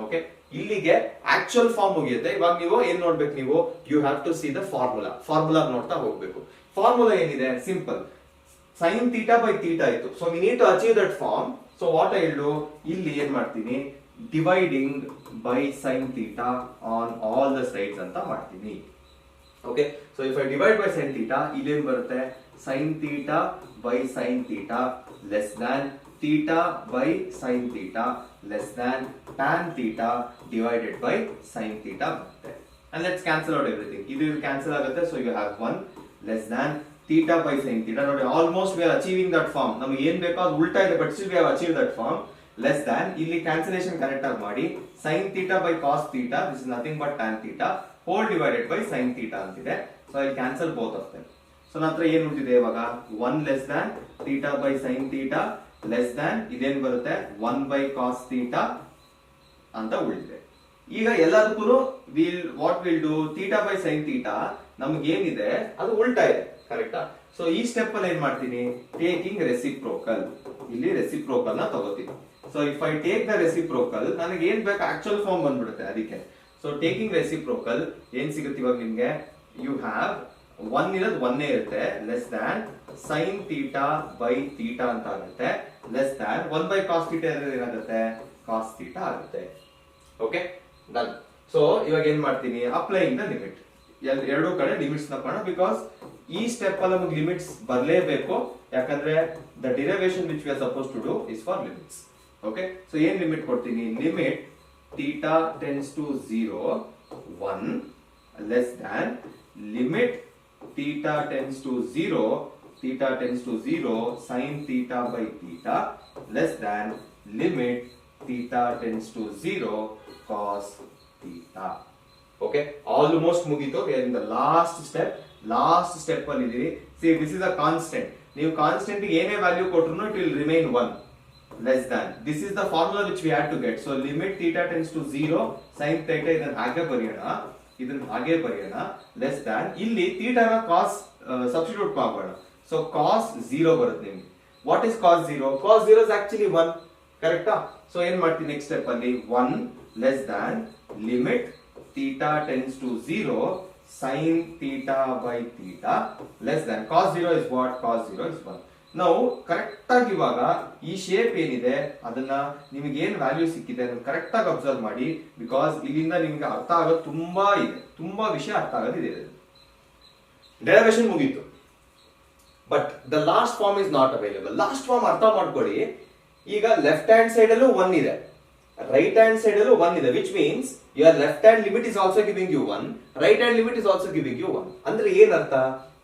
ಓಕೆ, ಇಲ್ಲಿಗೆ ಆಕ್ಚುಯಲ್ ಫಾರ್ಮ್ ಮುಗಿಯುತ್ತೆ. ಇವಾಗ ನೀವು ಏನ್ ನೋಡ್ಬೇಕು, ನೀವು you have to see the formula ನೋಡ್ತಾ ಹೋಗ್ಬೇಕು. ಫಾರ್ಮುಲಾ ಏನಿದೆ, simple, sin theta by theta ಇತ್ತು. So we need to achieve that form. So what I will do, ಇಲ್ಲಿ ಏನ್ ಮಾಡ್ತೀನಿ, dividing by sin theta on all the sides ಅಂತ ಮಾಡ್ತೀನಿ. Okay, so if I divide by sin theta, ಇಲ್ಲೇನ್ ಬರುತ್ತೆ, sin theta by sin theta less than theta by sin theta less than tan theta divided by sin theta ಬರುತ್ತೆ. And let's cancel out everything. ಇದು cancel ಆಗುತ್ತೆ. So you have 1 less than theta by sin theta. ನೋಡಿ, almost we are achieving that form. ನಮಗೆ ಏನ್ ಬೇಕೋ ಅದು ಉಲ್ಟಾ ಇದೆ, but still we have achieved that form. Less than, ಇಲ್ಲಿ cancellation ಕರೆಕ್ಟ್ ಆಗಿ ಮಾಡಿ, sin theta by cos theta, this is nothing but tan theta whole divided by sin theta ಅಂತಿದೆ. So I will cancel both of them. So ನಂತರ ಏನ್ ಉಳಿದಿದೆ ಇವಾಗ, 1 less than theta by sine theta less than ಇದೇನ್ ಬರುತ್ತೆ, 1 ಬೈ ಕಾಸ್ ಥೀಟಾ ಅಂತ ಉಳಿದಿದೆ. ಈಗ ಎಲ್ಲದಕ್ಕೂ what will do, theta by sine theta ನಮ್ಗೆ ಏನಿದೆ ಅದು ಉಲ್ಟಾ ಇದೆ, ಕರೆಕ್ಟಾ? ಸೊ ಈ ಸ್ಟೆಪ್ ಅಲ್ಲಿ ಏನ್ ಮಾಡ್ತೀನಿ, ಟೇಕಿಂಗ್ ರೆಸಿಪ್ರೋಕಲ್, ಇಲ್ಲಿ ರೆಸಿಪ್ರೋಕಲ್ ನ ತಗೋತೀನಿ. So if I take the reciprocal, ನನಗೆ ಏನ್ ಬೇಕು, ಆಕ್ಚುಯಲ್ ಫಾರ್ಮ್ ಬಂದ್ಬಿಡುತ್ತೆ ಅದಕ್ಕೆ. ಸೊ ಟೇಕಿಂಗ್ ರೆಸಿಪ್ರೋಕಲ್ ಏನ್ ಸಿಗುತ್ತೆ ಇವಾಗ ನಿಮ್ಗೆ, ಯು ಹ್ಯಾವ್ 1 ಇರೋದು 1 ಇರುತ್ತೆ, less than sine theta by theta ಅಂತ ಆಗುತ್ತೆ, less than 1 by cos theta ಏನಾಗುತ್ತೆ, ಕಾಸ್ ಥೀಟಾ ಆಗುತ್ತೆ. Okay, done. ಸೊ ಇವಾಗ ಏನ್ ಮಾಡ್ತೀನಿ, ಅಪ್ಲೈಯಿಂಗ್ ದ ಲಿಮಿಟ್. ಎರಡೂ ಕಡೆ ಲಿಮಿಟ್ಸ್ ತಗೋಣ, ಬಿಕಾಸ್ ಈ ಸ್ಟೆಪ್ ಅಲ್ಲಿ ನಮಗೆ ಲಿಮಿಟ್ಸ್ ಬರಲೇಬೇಕು, ಯಾಕಂದ್ರೆ the derivation which we are suppose to do is for limits. Okay, so ಏನ್ ಲಿಮಿಟ್ ಕೊಡ್ತೀನಿ, limit theta tends to 0 1 less than limit theta tends to 0 sin theta by theta less than limit theta tends to 0 cos theta. Okay, almost mugito. We are in the last step ಅಲ್ಲಿ ಇದೀವಿ. See, this is a constant. ನೀವು ಕಾನ್ಸ್ಟೆಂಟ್ ಗೆ ಏನೇ ವ್ಯಾಲ್ಯೂ ಕೊಟ್ರು it will remain 1 less than. This is the formula which we had to get. So limit theta tends to 0 sin theta, ಇದನ್ನ ಹಾಗೆ ಬರೆಯೋಣ, ಲೆಸ್ ದ್ಯಾನ್ ಇಲ್ಲಿ ಥೀಟಾನ ಕಾಸ್ ಸಬ್ಸ್ಟಿಟ್ಯೂಟ್ ಮಾಡೋಣ. ಸೊ ಕಾಸ್ 0 ಬರುತ್ತೆ ನಿಮ್ಗೆ. What is cos 0? Cos 0 is actually 1, ಕರೆಕ್ಟಾ? ಸೊ ಏನ್ ಮಾಡ್ತೀನಿ ನೆಕ್ಸ್ಟ್ ಸ್ಟೆಪ್ ಅಲ್ಲಿ 1 less than limit theta tends to 0 sin theta by theta less than cos 0 is what? Cos 0 is 1. ನಾವು ಕರೆಕ್ಟ್ ಆಗಿ ಇವಾಗ ಈ ಶೇಪ್ ಏನಿದೆ ಅದನ್ನ ನಿಮಗೆ ಏನ್ ವ್ಯಾಲ್ಯೂ ಸಿಕ್ಕಿದೆ ಅದನ್ನ ಕರೆಕ್ಟ್ ಆಗಿ ಅಬ್ಸರ್ವ್ ಮಾಡಿ, ಬಿಕಾಸ್ ಇಲ್ಲಿಂದ ನಿಮ್ಗೆ ಅರ್ಥ ಆಗೋದು ತುಂಬಾ ಇದೆ, ತುಂಬಾ ವಿಷಯ ಅರ್ಥ ಆಗೋದಿದೆ. ಡೆರಿವೇಶನ್ ಮುಗೀತು, but the last form is not available. Last form ಅರ್ಥ ಮಾಡ್ಕೊಳ್ಳಿ. ಈಗ ಲೆಫ್ಟ್ ಹ್ಯಾಂಡ್ ಸೈಡ್ ಅಲ್ಲೂ 1 ಇದೆ, ರೈಟ್ ಹ್ಯಾಂಡ್ ಸೈಡ್ ಅಲ್ಲೂ 1 ಇದೆ, which means your left hand limit is also giving you 1, right hand limit is also giving you 1. ಅಂದ್ರೆ ಏನ್ ಅರ್ಥ?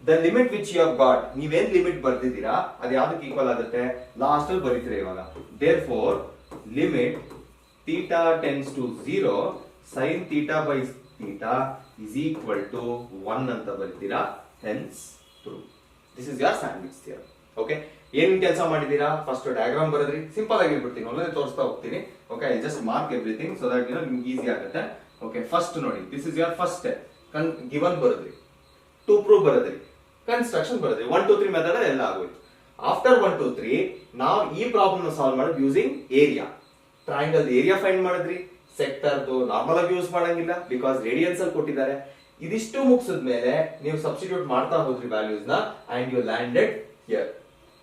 The limit which you have got, ನೀವೇನ್ ಲಿಮಿಟ್ ಬರ್ದಿದ್ದೀರಾ ಅದು ಯಾವ್ದಕ್ಕೆ ಈಕ್ವಲ್ ಆಗುತ್ತೆ? ಲಾಸ್ಟ್ ಅಲ್ಲಿ ಬರೀತೀರಾ ಇವಾಗ. Therefore limit theta tends to 0 sin theta by theta is equal to 1 ಅಂತ ಬರೀತೀರಾ. Hence prove. This is your sandwich theorem. Okay, ಏನ್ ಕೆಲಸ ಮಾಡಿದೀರಾ? ಫಸ್ಟ್ ಡಯಾಗ್ರಾಮ್ ಬರೆದ್ರಿ, ಸಿಂಪಲ್ ಆಗಿ ಇರ್ಬಿಡ್ತೀನಿ, ಒಂದೊಂದೇ ತೋರಿಸ್ತಾ ಹೋಗ್ತೀನಿ. Okay, I just mark everything so that ನಿಮ್ಗೆ ಈಸಿ ಆಗುತ್ತೆ. ಓಕೆ, ಫಸ್ಟ್ ನೋಡಿ, this is your first step. Given ಬರೆದ್ರಿ, ಟು ಪ್ರೂವ್ ಬರೆದ್ರಿ, ಕನ್ಸ್ಟ್ರಕ್ಷನ್ ಬರೆದ್ರಿ, 1 2 3 ಮೆಥಡ್ ಎಲ್ಲ ಆಗೋಯ್ತು. ಆಫ್ಟರ್ 1 2 3 ನಾವು ಈ ಪ್ರಾಬ್ಲಮ್ ಸಾಲ್ವ್ ಮಾಡೋದು using area. Triangle area find ಮಾಡಿದ್ರಿ. ಸೆಕ್ಟರ್ದು ನಾರ್ಮಲ್ ಆಗಿ ಯೂಸ್ ಮಾಡಂಗಿಲ್ಲ, ಬಿಕಾಸ್ ರೇಡಿಯನ್ಸ್ ಅಲ್ಲಿ ಕೊಟ್ಟಿದ್ದಾರೆ. ಇದಿಷ್ಟು ಮುಗಿಸಿದ್ಮೇಲೆ ನೀವು ಸಬ್ಸ್ಟಿಟ್ಯೂಟ್ ಮಾಡ್ತಾ ಹೋದ್ರಿ ವ್ಯಾಲ್ಯೂಸ್ ನ, and you landed here.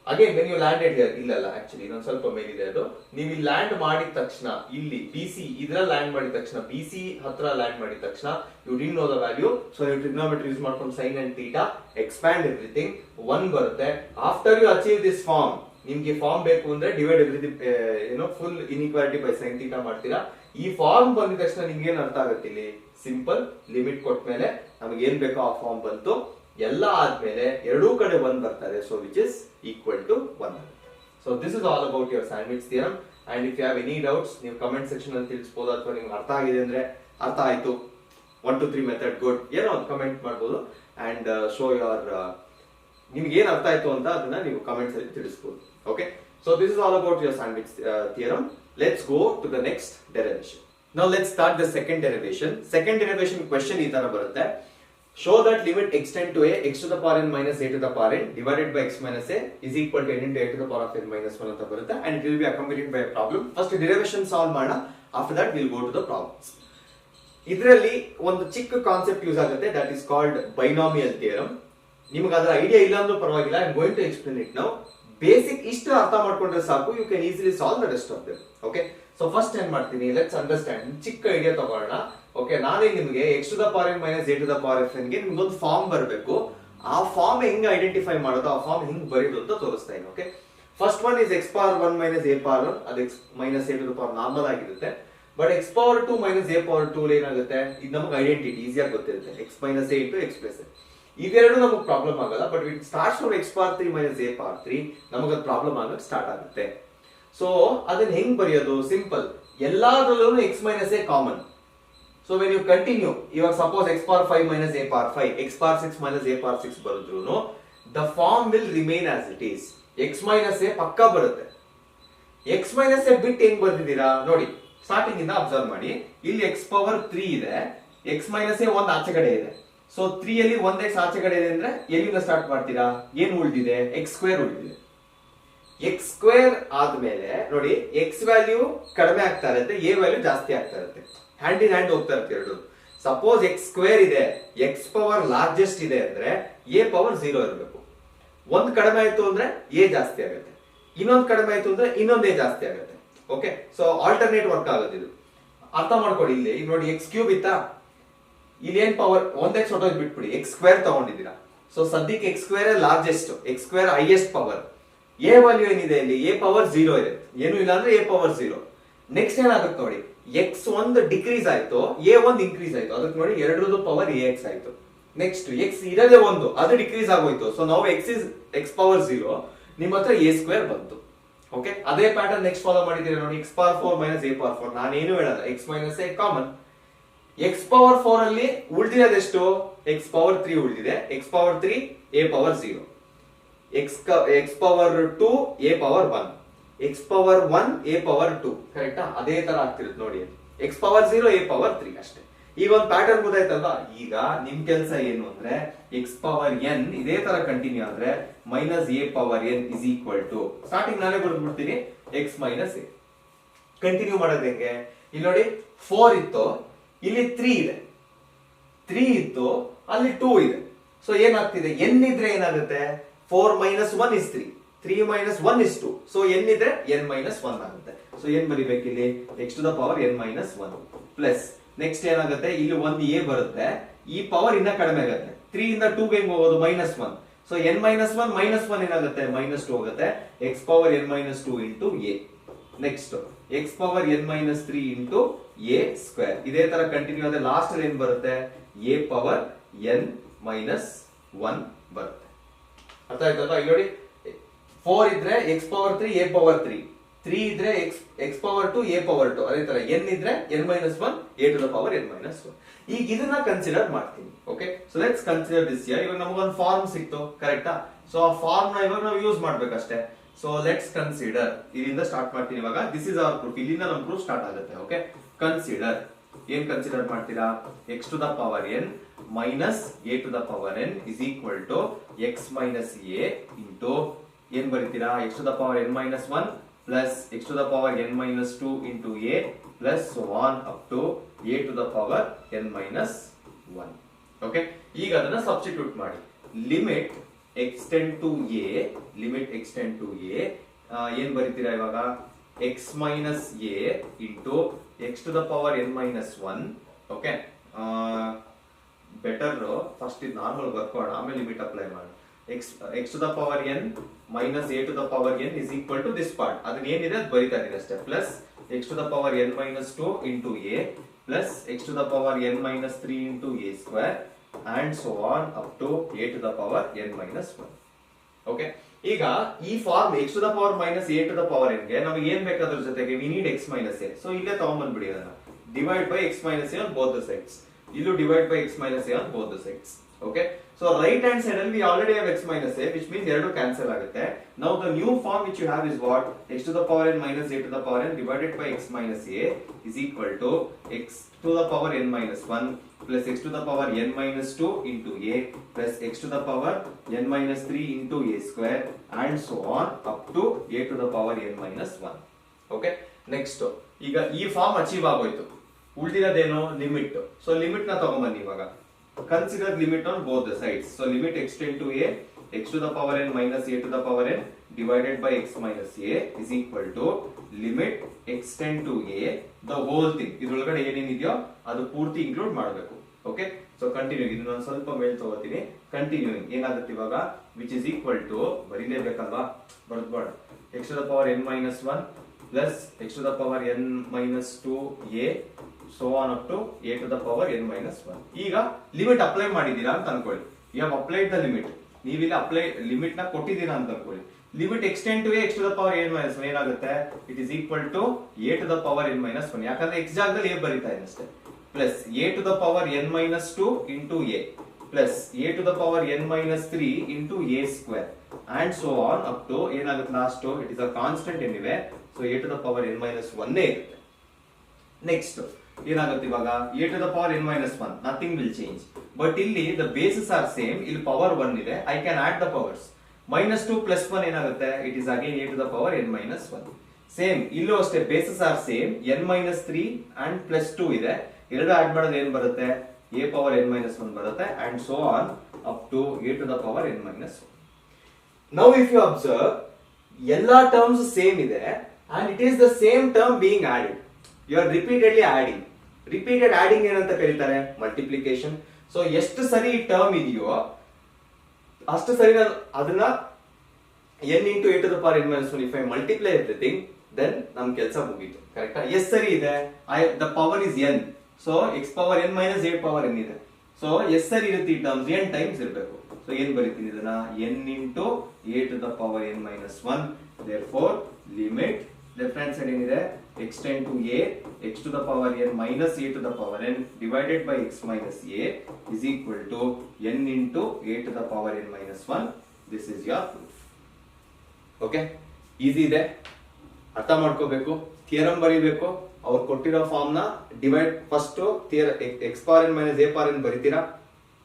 Again when you landed here, ಇಲ್ಲ ಆಕ್ಚುಲಿ ಇನ್ನೊಂದು ಸ್ವಲ್ಪ ಮೇಲಿದೆ ಅದು. ನೀವು ಇಲ್ಲಿ ಲ್ಯಾಂಡ್ ಮಾಡಿದ ತಕ್ಷಣ ಇಲ್ಲಿ BC ಇದ್ರಲ್ಲಿ ಲ್ಯಾಂಡ್ ಮಾಡಿದ ತಕ್ಷಣ, BC ಹತ್ರ ಲ್ಯಾಂಡ್ ಮಾಡಿದ ತಕ್ಷಣ you did know the value. So ನೀವು ಟ್ರಿಗ್ನೋಮೆಟ್ರಿ ಯೂಸ್ ಮಾಡ್ಕೊಂಡು sine and theta expand everything 1 ಬರುತ್ತೆ. After you achieve this form, ನಿಮ್ಗೆ ಫಾರ್ಮ್ ಬೇಕು ಅಂದ್ರೆ divide everything full inequality by sine theta ಮಾಡ್ತೀರಾ. ಈ ಫಾರ್ಮ್ ಬಂದಿದ ತಕ್ಷಣ ನಿಮ್ಗೆ ಏನ್ ಅರ್ಥ ಆಗುತ್ತೆ? ಇಲ್ಲಿ ಸಿಂಪಲ್ ಲಿಮಿಟ್ ಕೊಟ್ಮೇಲೆ ನಮ್ಗೆ ಏನ್ ಬೇಕೋ ಆ ಫಾರ್ಮ್ ಬಂತು. ಎಲ್ಲ ಆದ್ಮೇಲೆ ಎರಡೂ ಕಡೆ 1 ಬರ್ತಾರೆ, so which is equal to 1. So this is all about your sandwich theorem. And if you have any doubts ನೀವು ಕಮೆಂಟ್ ಸೆಕ್ಷನ್ ಅಲ್ಲಿ ತಿಳಿಸಬಹುದು, ಅಥವಾ ನಿಮ್ಗೆ ಅರ್ಥ ಆಗಿದೆ ಅಂದ್ರೆ ಅರ್ಥ ಆಯ್ತು 1 2 3 ಮೆಥಡ್ ಗುಡ್ ಏನೋ ಒಂದು ಕಮೆಂಟ್ ಮಾಡಬಹುದು. ಅಂಡ್ ಶೋ ಯುವರ್ ನಿಮ್ಗೆ ಏನ್ ಅರ್ಥ ಆಯ್ತು ಅಂತ ಅದನ್ನ ನೀವು ಕಮೆಂಟ್ಸ್ ಅಲ್ಲಿ ತಿಳಿಸಬಹುದು. Okay, so this is all about your sandwich theorem. Let's go to the next derivation. Now let's start the second derivation. Second derivation question ಈ ತರ ಬರುತ್ತೆ. Show that limit extend to a x to the power n minus a to the power n divided by x minus a is equal to n into a to the power of n minus 1 ಅಂತ ಬರುತ್ತೆ, and it will be accompanied by a problem. First derivation solve ಮಾಡೋಣ, after that we'll go to the problems. ಇದರಲ್ಲಿ ಒಂದು ಚಿಕ್ಕ ಕಾನ್ಸೆಪ್ಟ್ ಯೂಸ್ ಆಗುತ್ತೆ, that is called binomial theorem. ನಿಮಗೆ ಅದರ ಐಡಿಯಾ ಇಲ್ಲ ಅಂದ್ರೂ ಪರವಾಗಿಲ್ಲ, I am going to explain it now. Basic ಇಷ್ಟು ಅರ್ಥ ಮಾಡ್ಕೊಂಡ್ರೆ ಸಾಕು, you can easily solve the rest of them. Okay, so first ಏನ್ ಮಾಡ್ತೀನಿ, let's understand, ಚಿಕ್ಕ ಐಡಿಯಾ ತಗೊಳ್ಳೋಣ. ಓಕೆ, ನಾನೇ ನಿಮಗೆ x to the power n minus a to the power f n ಗೆ ನಿಮ್ಗೊಂದು ಫಾರ್ಮ್ ಬರಬೇಕು. ಆ ಫಾರ್ಮ್ ಹೆಂಗ್ ಐಡೆಂಟಿಫೈ ಮಾಡೋದು, ಆ ಫಾರ್ಮ್ ಹೆಂಗ್ ಬರೆಯೋದು ಅಂತ ತೋರಿಸ್ತಾ ಇದ್ದೀನಿ. Okay, first one is x power 1 minus a power 1, ಅದು x minus a to the power normal ಆಗಿರುತ್ತೆ. But x power 2 minus a power 2 ಏನಾಗುತ್ತೆ, ಇದು ನಮಗೆ ಐಡೆಂಟಿಟಿ ಈಸಿಯಾಗಿ ಗೊತ್ತಿರುತ್ತೆ, x minus a into x plus a. ಇವೆರಡು ನಮಗೆ ಪ್ರಾಬ್ಲಮ್ ಆಗಲ್ಲ, but it starts from x power 3 minus a power 3, ನಮಗೆ ಅದು ಪ್ರಾಬ್ಲಮ್ ಆಗೋದು ಸ್ಟಾರ್ಟ್ ಆಗುತ್ತೆ. ಸೊ ಅದನ್ನ ಹೆಂಗ್ ಬರೆಯೋದು? ಸಿಂಪಲ್, ಎಲ್ಲಾದ್ರಲ್ಲೂ x minus a common. So when you continue, ಇವಾಗ suppose x power 5 minus a power 5, x power 6 minus a power 6 ಬರೆದ್ರೂ the form will remain as it is. x minus a ಪಕ್ಕ ಬರುತ್ತೆ. x minus a ಬಿಟ್ ಹೆಂಗ್ ಬರ್ದಿದ್ದೀರಾ ನೋಡಿ, ಸ್ಟಾರ್ಟಿಂಗ್ ಇಂದ ಅಬ್ಸರ್ವ್ ಮಾಡಿ. ಇಲ್ಲಿ x power 3 ಇದೆ, x minus a ಒಂದು ಆಚೆ ಕಡೆ ಇದೆ. ಸೊ 3 ಅಲ್ಲಿ 1x ಆಚೆ ಕಡೆ ಇದೆ ಅಂದ್ರೆ ಎಲ್ಲಿಂದ ಸ್ಟಾರ್ಟ್ ಮಾಡ್ತೀರಾ? ಏನು ಉಳಿದಿದೆ? x ಸ್ಕ್ವೇರ್ ಉಳಿದಿದೆ. x ಸ್ಕ್ವೇರ್ ಆದ್ಮೇಲೆ ನೋಡಿ, x ವ್ಯಾಲ್ಯೂ ಕಡಿಮೆ ಆಗ್ತಾ ಇರುತ್ತೆ, a ವ್ಯಾಲ್ಯೂ ಜಾಸ್ತಿ ಆಗ್ತಾ ಇರುತ್ತೆ, ಹ್ಯಾಂಡ್ ಇನ್ ಹ್ಯಾಂಡ್ ಹೋಗ್ತಾ ಇರುತ್ತೆ ಎರಡು. ಸಪೋಸ್ x ಸ್ಕ್ವೇರ್ ಇದೆ, x ಪವರ್ ಲಾರ್ಜೆಸ್ಟ್ ಇದೆ ಅಂದ್ರೆ a ಪವರ್ 0 ಇರಬೇಕು. ಒಂದ್ ಕಡಿಮೆ ಆಯ್ತು ಅಂದ್ರೆ a ಜಾಸ್ತಿ ಆಗುತ್ತೆ, ಇನ್ನೊಂದ್ ಕಡಿಮೆ ಆಯ್ತು ಅಂದ್ರೆ ಇನ್ನೊಂದೇ ಜಾಸ್ತಿ ಆಗುತ್ತೆ. ಓಕೆ, ಸೊ ಆಲ್ಟರ್ನೇಟ್ ವರ್ಕ್ ಆಗುತ್ತೆ ಇದು, ಅರ್ಥ ಮಾಡ್ಕೊಳ್ಳಿ. ಇಲ್ಲಿ ಈಗ ನೋಡಿ x ಕ್ಯೂಬ್ ಇತ್ತಾ, ಇಲ್ಲಿ ಏನ್ ಪವರ್ 1x ಹೊಟ್ಟೋದ್ ಬಿಟ್ಬಿಡಿ, x ಸ್ಕ್ವೇರ್ ತಗೊಂಡಿದ್ದೀರಾ. ಸೊ ಸದ್ಯಕ್ಕೆ x square largest, x square highest power. a value ಏನಿದೆ ಇಲ್ಲಿ, a ಪವರ್ 0 ಇದೆ, ಏನು ಇಲ್ಲ ಅಂದ್ರೆ a ಪವರ್ 0. ನೆಕ್ಸ್ಟ್ ಏನಾಗುತ್ತೆ ನೋಡಿ, x ಒಂದು ಡಿಕ್ರೀಸ್ ಆಯ್ತು, a ಒಂದು ಇನ್ಕ್ರೀಸ್ ಆಯ್ತು, ಅದಕ್ಕೆ ನೋಡಿ ಎರಡರದ್ದು ಪವರ್ ax ಆಯ್ತು. ನೆಕ್ಸ್ಟ್ x ಇರದೇ ಒಂದು, ಅದು ಡಿಕ್ರೀಸ್ ಆಗೋಯ್ತು. ಸೊ ನಾವು x ಪವರ್ 0, ನಿಮ್ಮ ಹತ್ರ a ಸ್ಕ್ವೇರ್ ಬಂತು. ಓಕೆ, ಅದೇ ಪ್ಯಾಟರ್ನ್ ನೆಕ್ಸ್ಟ್ ಫಾಲೋ ಮಾಡಿದ್ದೀರಾ ನೋಡಿ, x power 4 minus a power 4, ನಾನೇನು ಹೇಳಲ್ಲ, x minus a common. x power 4 ಅಲ್ಲಿ ಉಳಿದಿರೋದೆಷ್ಟು? x ಪವರ್ 3 ಉಳಿದಿದೆ, x power 3 a power 0, x power 2 a power 1, x power 1 a power 2, ಕರೆಕ್ಟಾ? ಅದೇ ತರ ಆಗ್ತಿರುತ್ತೆ ನೋಡಿ, x ಪವರ್ 0 a ಪವರ್ 3 ಅಷ್ಟೇ. ಈಗ ಒಂದು ಪ್ಯಾಟರ್ನ್ ಗೊತ್ತಾಯ್ತಲ್ವಾ? ಈಗ ನಿಮ್ ಕೆಲಸ ಏನು ಅಂದ್ರೆ x ಪವರ್ n ಇದೇ ತರ ಕಂಟಿನ್ಯೂ ಆದ್ರೆ minus a power n is equal to, starting ನಾನೇ ಬರ್ದ್ಬಿಡ್ತೀನಿ, x ಮೈನಸ್ a. ಕಂಟಿನ್ಯೂ ಮಾಡೋದು ಹೆಂಗೆ? ಇಲ್ಲಿ ನೋಡಿ 4 ಇತ್ತು, ಇಲ್ಲಿ 3 ಇದೆ, 3 ಇತ್ತು, ಅಲ್ಲಿ 2 ಇದೆ. ಸೊ ಏನಾಗ್ತಿದೆ, n ಇದ್ರೆ ಏನಾಗುತ್ತೆ, 4 minus 1 is 3, 3 minus 1 is 2. So n ಇದ್ರೆ n minus 1 ಆಗುತ್ತೆ. ಸೊ ಏನ್ ಬರಿಬೇಕು ಇಲ್ಲಿ, x to the power n minus 1 plus next ಏನಾಗುತ್ತೆ, ಇಲ್ಲಿ ಒಂದು a ಬರುತ್ತೆ, ಈ ಪವರ್ ಇನ್ನ ಕಡಿಮೆ ಆಗುತ್ತೆ, 3 ಇಂದ 2 ಗೆ ಹೆಂಗ್ ಹೋಗೋದು, -1. ಸೊ n minus 1 minus 1 ಏನಾಗುತ್ತೆ, -2 ಹೋಗುತ್ತೆ, x power n minus 2 into a. Next x power n minus 3 into a square. ಇದೇ ತರ ಕಂಟಿನ್ಯೂ ಆದ್ರೆ ಲಾಸ್ಟ್ ಅಲ್ಲಿ ಏನ್ ಬರುತ್ತೆ, a power n minus 1 ಬರುತ್ತೆ. ಅರ್ಥ ಆಯ್ತಲ್ಲ? ಇಲ್ಲಿ ನೋಡಿ 4 ಇದ್ರೆ x power 3 a power 3, 3 ಇದ್ರೆ x power 2 a power 2, ಅದೇ ತರ n ಇದ್ರೆ n minus 1 a to the power n minus 1. ಈಗ ಇದನ್ನ ಕನ್ಸಿಡರ್ ಮಾಡ್ತೀನಿ. Okay, so let's consider this here. ಇವಾಗ ನಮಗೊಂದು ಫಾರ್ಮ್ ಸಿಕ್ತು, ಕರೆಕ್ಟಾ? ಸೊ ಆ ಫಾರ್ಮ್ ನ ಇವಾಗ ನಾವು ಯೂಸ್ ಮಾಡ್ಬೇಕಷ್ಟೇ. ಸೊ ಲೆಟ್ಸ್ ಕನ್ಸಿಡರ್, ಇಲ್ಲಿಂದ ಸ್ಟಾರ್ಟ್ ಮಾಡ್ತೀನಿ ಇವಾಗ. ದಿಸ್ ಇಸ್ ಅವರ್ ಪ್ರೂಫ್, ಇಲ್ಲಿಂದ ನಮ್ಮ ಪ್ರೂಫ್ ಸ್ಟಾರ್ಟ್ ಆಗುತ್ತೆ. ಓಕೆ, ಕನ್ಸಿಡರ್, ಏನ್ ಕನ್ಸಿಡರ್ ಮಾಡ್ತೀರಾ, x to the power n minus a to the power n is equal to x minus a into ಏನ್ ಬರೀತೀರಾ, x to the power n minus 1 plus x to the power n minus 2 into a plus so on up to a to the power n minus 1. Okay, ಈಗ ಅದನ್ನ ಸಬ್ಸ್ಟಿಟ್ಯೂಟ್ ಮಾಡಿ. Limit extend to a, limit extend to a, ಏನ್ ಬರೀತೀರಾ ಇವಾಗ, x minus a into x to the power n minus 1. Okay, better first ಇದು ನಾರ್ಮಲ್ ಬರ್ಕೋಣ, ಆಮೇಲೆ ಲಿಮಿಟ್ ಅಪ್ಲೈ ಮಾಡಿ. x to the power n minus a to the power n is equal to this part. ಅದನ್ನ ಏನಿದೆ ಅದು ಬರೀತಾ ಇದೀನಿ ಅಷ್ಟೇ. Plus x to the power n minus 2 into a plus x to the power n minus 3 into a square and so on up to a to the power n minus 1. Okay, ಈಗ ಈ form x to the power minus a to the power n ಗೆ ನಮಗೆ ಏನ್ ಬೇಕಾದ್ರ ಜೊತೆಗೆ we need x minus a. So ಇಲ್ಲೇ ತಗೊಂಡ್ಬಂದ್ಬಿಡಿ ಅದನ್ನ, divide by x minus a on both the sides. ಇಲ್ಲೂ divide by x minus a on both the sides. Okay, so right hand side we already have x minus a, which means ಎರಡು cancel ಆಗುತ್ತೆ. Now the new form which you have is what, x to the power n minus a to the power n divided by x minus a is equal to x to the power n minus 1 plus x to the power n minus 2 into a plus x to the power n minus 3 into a square and so on up to a to the power n minus 1. Okay, next ಈಗ ಈ ಫಾರ್ಮ್ ಅಚೀವ್ ಆಗೋಯ್ತು, ಉಳಿದಿರೋದೇನು, ಲಿಮಿಟ್. ಸೊ ಲಿಮಿಟ್ ನ ತಗೊಂಡ್ಬನ್ನಿ ಇವಾಗ. Consider limit on both the sides. So limit extend to a, x to the power n minus a to the power n divided by x minus a is equal to limit extend to a, the whole thing. ಇದರೊಳಗಡೆ ಏನೇನಿದೆಯೋ ಅದು ಪೂರ್ತಿ ಇನ್ಕ್ಲೂಡ್ ಮಾಡಬೇಕು. ಓಕೆ, ಸೊ ಕಂಟಿನ್ಯೂ, ಇದನ್ನ ನಾನು ಸ್ವಲ್ಪ ಮೇಲ್ ತಗೋತೀನಿ. ಕಂಟಿನ್ಯೂಯಿಂಗ್ ಏನಾಗುತ್ತೆ ಇವಾಗ, ವಿಚ್ ಇಸ್ ಈಕ್ವಲ್ ಟು, ಬರೀಲೇಬೇಕಲ್ವಾ, ಬರ್ದ್ಬೇಡ, x to the power n minus 1 plus x to the power n minus 2a so on up to a to the power n minus 1. ಈಗ ಲಿಮಿಟ್ ಅಪ್ಲೈ ಮಾಡಿದೀರಾ ಅಂತ ಅನ್ಕೊಳ್ಳಿ. You have applied the limit, ನೀವಿಲ್ಲಿ ಅಪ್ಲೈ ಲಿಮಿಟ್ ನ ಕೊಟ್ಟಿದ್ದೀರಾ ಅಂತ ಅನ್ಕೊಳ್ಳಿ. Limit extend to x to the power n minus 1 ಏನಾಗುತ್ತೆ, it is equal to a to the power n minus 1, ಯಾಕಂದ್ರೆ x ಜಾಗದಲ್ಲಿ a ಬರೀತಾ ಇದೆ ಅಷ್ಟೇ, plus a to the power n minus 2 into a plus a to the power n minus 3 into a square and so on up to ಏನಾಗುತ್ತೆ last, it is a constant anyway, so a to the power n minus 1 ಇರುತ್ತೆ. ನೆಕ್ಸ್ಟ್ ಏನಾಗುತ್ತೆ ಇವಾಗ, a to the power n minus 1, nothing will change. But ಇಲ್ಲಿ the bases are same, ಇಲ್ಲಿ ಪವರ್ 1 ಇದೆ, I can add the powers. minus 2 plus 1 ಏನಾಗುತ್ತೆ, it is again a to the power n minus 1. Same ಇಲ್ಲೂ ಅಷ್ಟೇ, bases are same, n minus 3 and plus 2 ಇದೆ, ಎರಡು ಆಡ್ ಮಾಡೋದು ಏನ್ ಬರುತ್ತೆ, a power n minus 1 ಬರುತ್ತೆ and so on up to a to the power n minus 1. Now if you observe, ಎಲ್ಲಾ ಟರ್ಮ್ಸ್ ಸೇಮ್ ಇದೆ and it is the same term being added. You are repeatedly adding. Repeated adding ಏನಂತ ಕರೀತಾರೆ, ಮಲ್ಟಿಪ್ಲಿಕೇಶನ್. ಸೊ ಎಷ್ಟು ಸರಿ ಈ ಟರ್ಮ್ ಇದೆಯೋ ಅಷ್ಟು ಸರಿ ನಾನು ಅದನ್ನ n into a to the power n minus 1, if I multiply everything then ನಮ್ ಕೆಲಸ ಮುಗೀತು. ಕರೆಕ್ಟಾ? ಎಷ್ಟು ಸರಿ ಇದೆ, the power is n, so x power n minus a power n ಇದೆ. ಸೊ ಎಷ್ಟು ಸರಿ ಇರುತ್ತೆ ಈ ಟರ್ಮ್ಸ್, n ಟೈಮ್ಸ್ ಇರಬೇಕು. ಸೊ ಏನ್ ಬರೀತೀನಿ ಇದನ್ನ, n into a to the power n minus 1, therefore limit left hand side ಏನಿದೆ, extend to a, x to the power n minus a to the power n divided by x minus a is equal to n into a to the power n minus 1. This is your proof. Okay, easy ಇದೆ, ಅರ್ಥ ಮಾಡ್ಕೋಬೇಕು, ಥಿಯರಮ್ ಬರೀಬೇಕು. ಅವ್ರು ಕೊಟ್ಟಿರೋ ಫಾರ್ಮ್ ನ divide first x power n minus a power n ಬರೀತೀರಾ,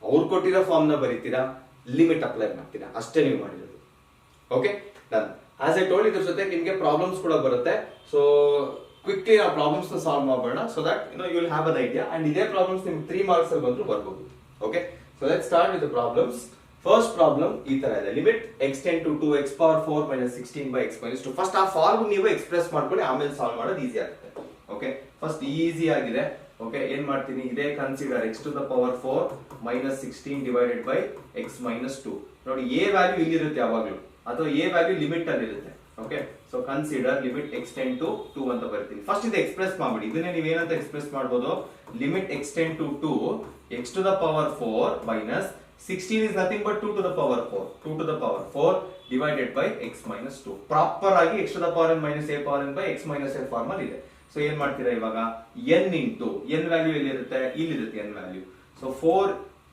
ಅವ್ರು ಕೊಟ್ಟಿರೋ ಫಾರ್ಮ್ ನ ಬರೀತೀರಾ, ಲಿಮಿಟ್ ಅಪ್ಲೈ ಮಾಡ್ತೀರಾ, ಅಷ್ಟೇ ನೀವು ಮಾಡಿರೋದು. Okay, done. As I told, ಇದ್ರ ಜೊತೆ ನಿಮ್ಗೆ ಪ್ರಾಬ್ಲಮ್ಸ್ ಕೂಡ ಬರುತ್ತೆ. ಸೊ ಕ್ವಿಕ್ಲಿ ನಾವು ಪ್ರಾಬ್ಲಮ್ಸ್ ಸಾಲ್ವ್ ಮಾಡೋಣ so that you will have an idea and ಇದೇ ಪ್ರಾಬ್ಲಮ್ಸ್ ನಿಮ್ಗೆ 3 ಮಾರ್ಕ್ಸ್ ಅಲ್ಲಿ ಬಂದ್ರು ಬರ್ಬೋದು. Okay, so let's start with the problems. First problem ಈ ತರ ಇದೆ, limit x tend to 2x power 4 minus 16 by x minus 2. First ಆ ಫಾರ್ಮ್ ನೀವು ಎಕ್ಸ್ಪ್ರೆಸ್ ಮಾಡ್ಕೊಳ್ಳಿ, ಆಮೇಲೆ ಸಾಲ್ವ್ ಮಾಡೋದು ಈಸಿ ಆಗುತ್ತೆ. ಓಕೆ, ಫಸ್ಟ್ ಈಸಿ ಆಗಿದೆ. ಓಕೆ, ಏನ್ ಮಾಡ್ತೀನಿ, ಇದೇ consider x to the power 4 minus 16 divided by x minus 2. ನೋಡಿ a ವ್ಯಾಲ್ಯೂ ಇಲ್ಲಿರುತ್ತೆ ಯಾವಾಗ್ಲೂ, ಅಥವಾ a ವ್ಯಾಲ್ಯೂ ಲಿಮಿಟ್ ಅಲ್ಲಿ ಇರುತ್ತೆ. Okay, so consider limit x tend to 2 ಅಂತ ಬರ್ತೀನಿ. ಫಸ್ಟ್ ಇದು ಎಕ್ಸ್ಪ್ರೆಸ್ ಮಾಡ್ಬಿಡಿ, ಇದನ್ನೇ ನೀವು ಏನಂತ ಎಕ್ಸ್ಪ್ರೆಸ್ ಮಾಡ್ಬೋದು, limit x tend to 2 x to the power 4 minus 16 is nothing but 2 to the power 4. 2 to the power 4 divided by x minus 2. Proper ಆಗಿ x to the power n minus a power n by x minus a formal ಇದೆ. ಸೊ ಏನ್ ಮಾಡ್ತೀರಾ ಇವಾಗ, n ಇಂಟು n ವ್ಯಾಲ್ಯೂ ಎಲ್ಲಿರುತ್ತೆ, ಇಲ್ಲಿರುತ್ತೆ n value. So 4